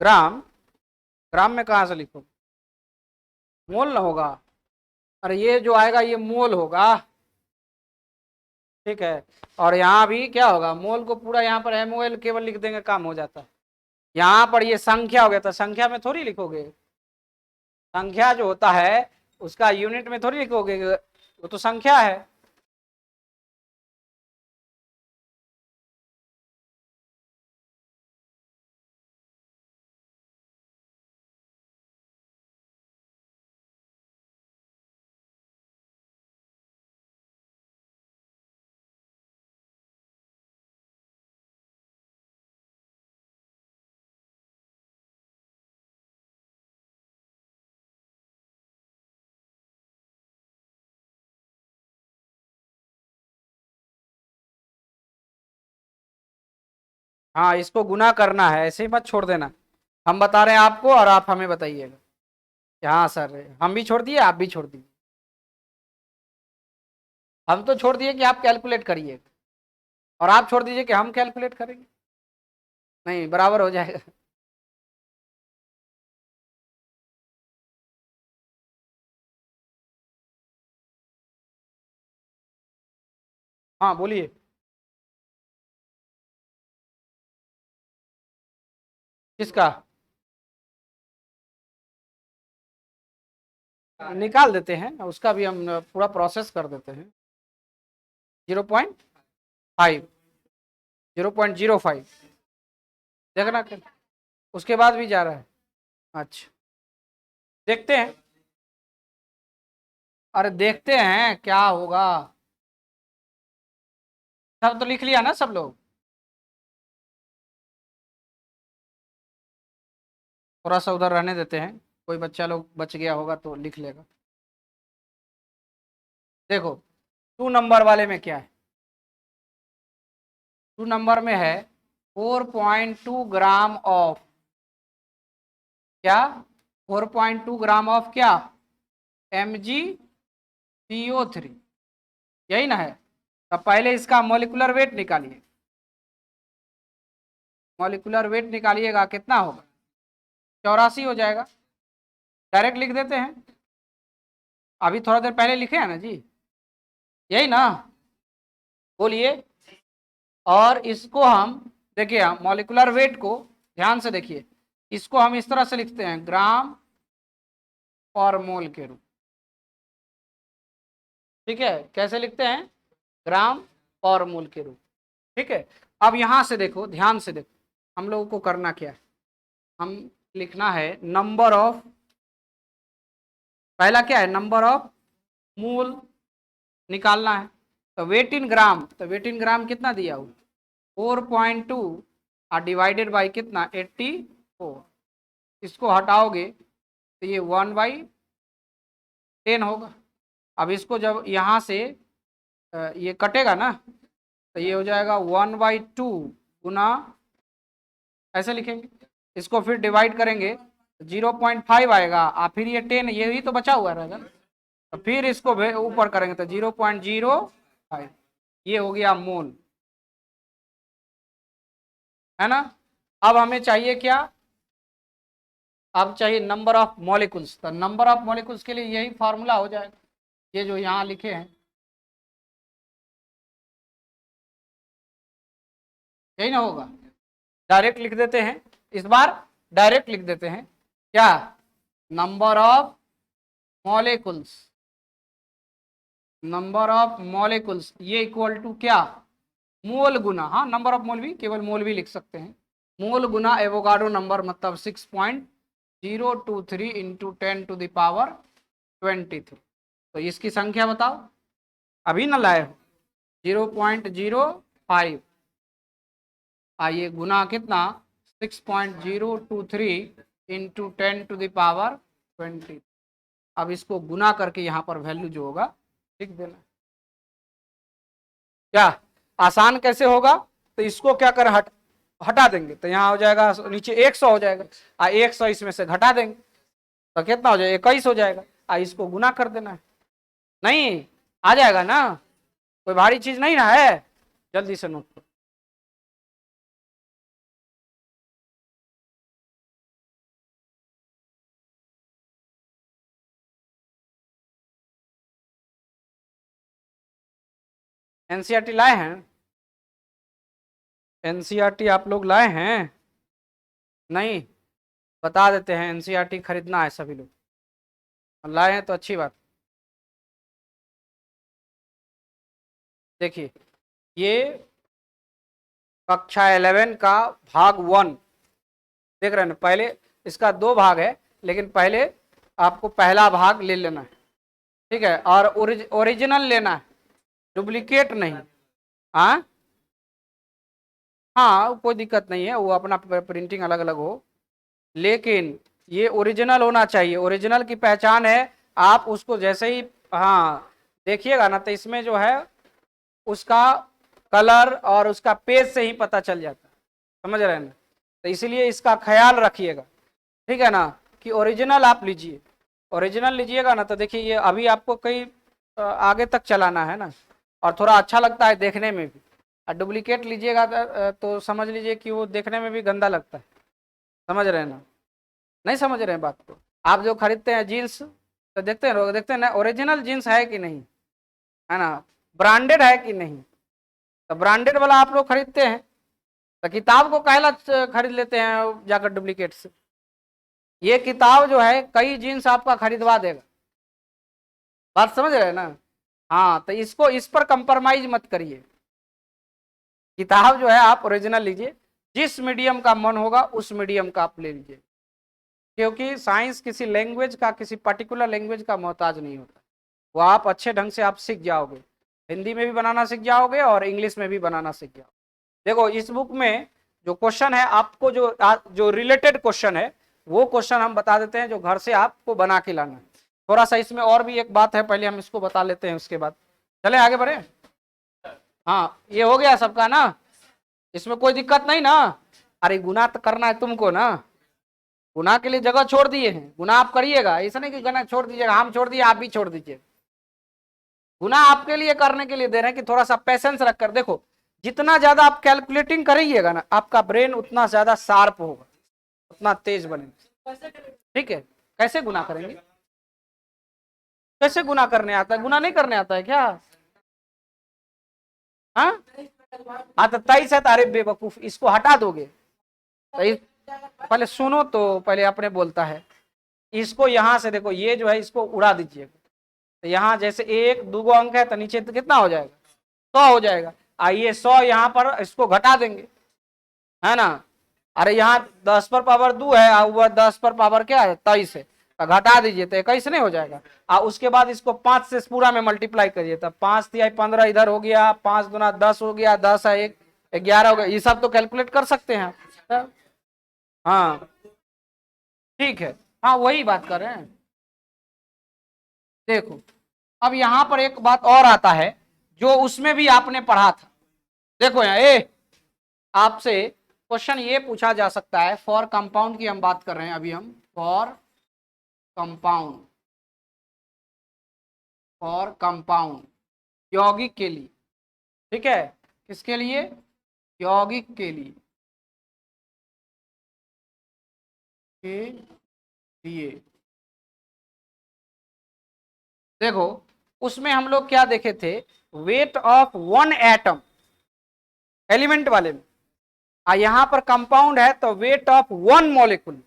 ग्राम, ग्राम में कहां से लिखो? मोल ना होगा? अरे ये जो आएगा ये मोल होगा, ठीक है। और यहाँ भी क्या होगा, मोल को पूरा यहाँ पर MOL केवल लिख देंगे, काम हो जाता है। यहाँ पर ये संख्या हो गया, तो संख्या में थोड़ी लिखोगे, संख्या जो होता है उसका यूनिट में थोड़ी लिखोगे, वो तो संख्या है। हाँ, इसको गुना करना है, ऐसे ही मत छोड़ देना। हम बता रहे हैं आपको और आप हमें बताइएगा। हाँ सर, हम भी छोड़ दिए, आप भी छोड़ दिए। हम तो छोड़ दिए कि आप कैलकुलेट करिए, और आप छोड़ दीजिए कि हम कैलकुलेट करेंगे। नहीं, बराबर हो जाएगा। हाँ बोलिए। किसका? निकाल देते हैं, उसका भी हम पूरा प्रोसेस कर देते हैं। 0.5, 0.05 देखना कर, उसके बाद भी जा रहा है। अच्छा, देखते हैं। अरे देखते हैं क्या होगा। सब तो लिख लिया ना सब लोग? थोड़ा सा उधर रहने देते हैं, कोई बच्चा लोग बच गया होगा तो लिख लेगा। देखो, 2 नंबर वाले में क्या है, 2 नंबर में है 4.2 ग्राम ऑफ क्या, 4.2 ग्राम ऑफ क्या, MgCO3, यही ना है। तो पहले इसका मोलिकुलर वेट निकालिए, मोलिकुलर वेट निकालिएगा, कितना होगा? 84 हो जाएगा। डायरेक्ट लिख देते हैं, अभी थोड़ा देर पहले लिखे हैं ना जी, यही ना, बोलिए। और इसको हम देखिए, मॉलिक्यूलर वेट को ध्यान से देखिए, इसको हम इस तरह से लिखते हैं, ग्राम और मोल के रूप, ठीक है। कैसे लिखते हैं? ग्राम और मोल के रूप, ठीक है। अब यहां से देखो, ध्यान से देखो, हम लोगों को करना क्या है, हम लिखना है नंबर ऑफ, पहला क्या है, नंबर ऑफ मोल निकालना है। तो वेट इन ग्राम, तो वेट इन ग्राम कितना दिया हुआ, 4.2 और डिवाइडेड बाई कितना, 84। इसको हटाओगे तो ये 1/10 होगा। अब इसको जब यहाँ से ये कटेगा ना, तो ये हो जाएगा 1/2 गुना, ऐसे लिखेंगे। इसको फिर डिवाइड करेंगे, 0.5 आएगा, और फिर ये 10, ये ही तो बचा हुआ रहेगा। तो फिर इसको ऊपर करेंगे तो 0.05, ये हो गया मोल, है ना। अब हमें चाहिए क्या, अब चाहिए नंबर ऑफ मॉलिक्यूल्स। तो नंबर ऑफ मॉलिक्यूल्स के लिए यही फार्मूला हो जाएगा, ये जो यहाँ लिखे हैं, यही ना होगा। डायरेक्ट लिख देते हैं, इस बार डायरेक्ट लिख देते हैं, क्या, number of molecules, number of molecules ये इक्वल टू क्या, मोल गुना, हाँ नंबर ऑफ मोल भी, केवल मोल भी लिख सकते हैं, मोल गुना एवोगाड्रो नंबर, मतलब 6.023 इंटू 10⁻23। तो इसकी संख्या बताओ, अभी ना लाए हो, 0.05, आइए गुना कितना, 6.023 इंटू 10⁻20। अब इसको गुना करके यहाँ पर वैल्यू जो होगा लिख देना। क्या आसान कैसे होगा, तो इसको क्या कर हटा देंगे, तो यहाँ हो जाएगा नीचे 100 हो जाएगा, 100 इसमें से घटा देंगे तो कितना हो जाएगा, 21 हो जाएगा। इसको गुना कर देना है, नहीं आ जाएगा ना, कोई भारी चीज नहीं ना है, जल्दी से नोट करो। एनसीईआरटी लाए हैं? एनसीईआरटी आप लोग लाए हैं? नहीं, बता देते हैं, एनसीईआरटी खरीदना है सभी लोग, लाए हैं तो अच्छी बात। देखिए, ये कक्षा 11 का भाग 1 देख रहे हैं ना। पहले इसका 2 भाग है, लेकिन पहले आपको पहला भाग ले लेना है, ठीक है। और ओरिजिनल लेना है, डुप्लीकेट नहीं। हाँ हाँ, कोई दिक्कत नहीं है, वो अपना प्रिंटिंग अलग अलग हो, लेकिन ये ओरिजिनल होना चाहिए। ओरिजिनल की पहचान है, आप उसको जैसे ही हाँ देखिएगा ना, तो इसमें जो है उसका कलर और उसका पेज से ही पता चल जाता है, समझ रहे हैं ना। तो इसलिए इसका ख्याल रखिएगा, ठीक है ना, कि ओरिजिनल आप लीजिए। ओरिजिनल लीजिएगा ना, तो देखिए ये अभी आपको कई आगे तक चलाना है ना, और थोड़ा अच्छा लगता है देखने में भी। और डुप्लीकेट लीजिएगा तो समझ लीजिए कि वो देखने में भी गंदा लगता है, समझ रहे हैं ना। नहीं समझ रहे हैं बात को। आप जो खरीदते हैं जीन्स, तो देखते हैं ना ओरिजिनल जीन्स है कि नहीं, है ना, ब्रांडेड है कि नहीं। तो ब्रांडेड वाला आप लोग खरीदते हैं, तो किताब को काहेला खरीद लेते हैं जाकर डुप्लीकेट से। ये किताब जो है कई जीन्स आपका खरीदवा देगा, बात समझ रहे हैं ना। हाँ, तो इसको इस पर कंप्रोमाइज मत करिए। किताब जो है आप ओरिजिनल लीजिए, जिस मीडियम का मन होगा उस मीडियम का आप ले लीजिए, क्योंकि साइंस किसी लैंग्वेज का, किसी पर्टिकुलर लैंग्वेज का मोहताज नहीं होता। वो आप अच्छे ढंग से आप सीख जाओगे, हिंदी में भी बनाना सीख जाओगे और इंग्लिश में भी बनाना सीख जाओगे। देखो इस बुक में जो क्वेश्चन है आपको, जो रिलेटेड क्वेश्चन है, वो क्वेश्चन हम बता देते हैं जो घर से आपको बना के लाना है। थोड़ा सा इसमें और भी एक बात है, पहले हम इसको बता लेते हैं, उसके बाद चले आगे बढ़े। हाँ, ये हो गया सबका ना, इसमें कोई दिक्कत नहीं ना। अरे गुनाह तो करना है तुमको ना, गुनाह के लिए जगह छोड़ दिए हैं, गुनाह आप करिएगा, ऐसा नहीं कि गुनाह छोड़ दीजिएगा, हम छोड़ दिए आप भी छोड़ दीजिए। गुनाह आपके लिए करने के लिए दे रहे हैं कि थोड़ा सा पेशेंस रखकर देखो। जितना ज्यादा आप कैलकुलेटिंग करिएगा ना, आपका ब्रेन उतना ज्यादा शार्प होगा, उतना तेज बनेगा, ठीक है। कैसे गुनाह करेंगे? कैसे गुनाह करने आता है? गुनाह नहीं करने आता है क्या? हाँ हाँ, तो 23 है तो अरे बेवकूफ, इसको हटा दोगे। पहले सुनो तो, पहले अपने बोलता है। इसको यहां से देखो, ये जो है इसको उड़ा दीजिए, तो यहाँ जैसे 1 2 अंक है, तो नीचे तो कितना हो जाएगा? 100 हो जाएगा। आइए 100 यहाँ पर इसको घटा देंगे, है ना। अरे यहाँ 10 पर पावर 2 है और वह 10 पर पावर क्या है? 23 है, तो घटा दीजिए तो 21 नहीं हो जाएगा। और उसके बाद इसको 5 से पूरा में मल्टीप्लाई करिए, तब 5 तिहाई 15 इधर हो गया, 5 दूना 10 हो गया, 10 है 1 11 हो गया। ये सब तो कैलकुलेट कर सकते हैं आप। हाँ ठीक है, हाँ वही बात कर रहे हैं। देखो अब यहां पर एक बात और आता है, जो उसमें भी आपने पढ़ा था। देखो यहाँ आपसे क्वेश्चन ये पूछा जा सकता है, फॉर कंपाउंड की हम बात कर रहे हैं अभी हम, फॉर कंपाउंड, फॉर कंपाउंड यौगिक के लिए, ठीक है। किसके लिए? यौगिक के लिए, के लिए। देखो उसमें हम लोग क्या देखे थे? वेट ऑफ 1 एटम, एलिमेंट वाले में। यहां पर कंपाउंड है तो वेट ऑफ 1 मॉलिक्यूल,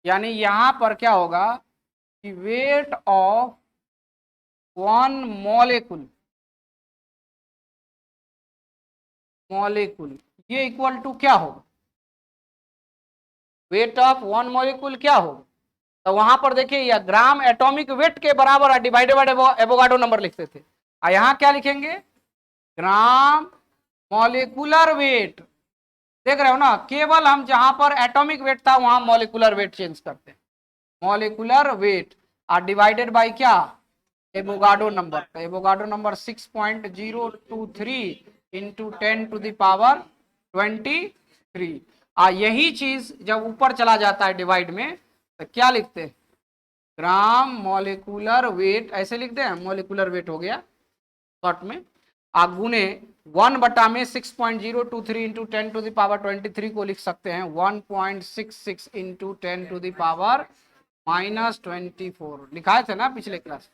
यानी यहां पर क्या होगा कि वेट ऑफ 1 मॉलिक्यूल, मॉलिक्यूल ये इक्वल टू क्या होगा? वेट ऑफ 1 मॉलिक्यूल क्या होगा? तो वहां पर देखिए यह ग्राम एटॉमिक वेट के बराबर डिवाइडेड बाय एवोगाड्रो नंबर लिखते थे, यहां क्या लिखेंगे? ग्राम मॉलिक्यूलर वेट। देख रहे हो ना, केवल हम जहां पर एटॉमिक वेट था वहां मॉलिक्यूलर वेट चेंज करते हैं, molecular weight are divided by क्या? Avogadro number. तो Avogadro number 6.023 into 10 to the power 23। यही चीज जब ऊपर चला जाता है डिवाइड में, तो क्या लिखते हैं? ग्राम मॉलिक्यूलर वेट, ऐसे लिखते हैं, मॉलिक्यूलर वेट हो गया शॉर्ट में। गुने 1/में 6.023 इंटू 10⁻23 को लिख सकते हैं 1.66 इंटू 10⁻24 लिखाए थे ना पिछले क्लास।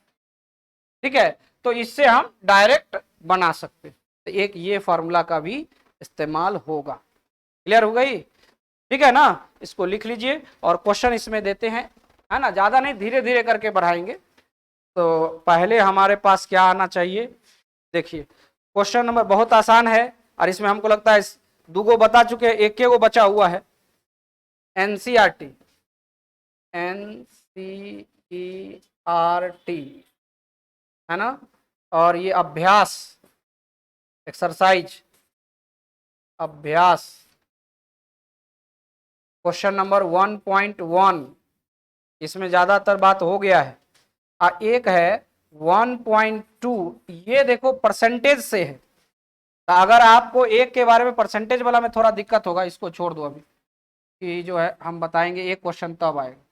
ठीक है, तो इससे हम डायरेक्ट बना सकते हैं। तो एक ये फॉर्मूला का भी इस्तेमाल होगा। क्लियर हो गई? ठीक है ना, इसको लिख लीजिए और क्वेश्चन इसमें देते हैं, है ना, ज्यादा नहीं, धीरे धीरे करके बढ़ाएंगे। तो पहले हमारे पास क्या आना चाहिए, देखिए क्वेश्चन नंबर बहुत आसान है और इसमें हमको लगता है 2 गो बता चुके हैं, एक गो बचा हुआ है। एनसीईआरटी है ना, और ये अभ्यास एक्सरसाइज अभ्यास क्वेश्चन नंबर 1.1 इसमें ज्यादातर बात हो गया है। एक है 1.2, ये देखो परसेंटेज से है। तो अगर आपको एक के बारे में परसेंटेज वाला में थोड़ा दिक्कत होगा, इसको छोड़ दो अभी, कि जो है हम बताएंगे एक क्वेश्चन तब आएगा।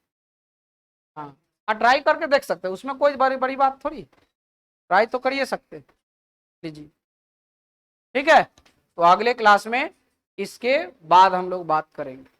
हाँ, ट्राई करके देख सकते हैं, उसमें कोई बड़ी बड़ी बात थोड़ी, ट्राई तो करिए सकते। लीजिए, ठीक है, तो अगले क्लास में इसके बाद हम लोग बात करेंगे।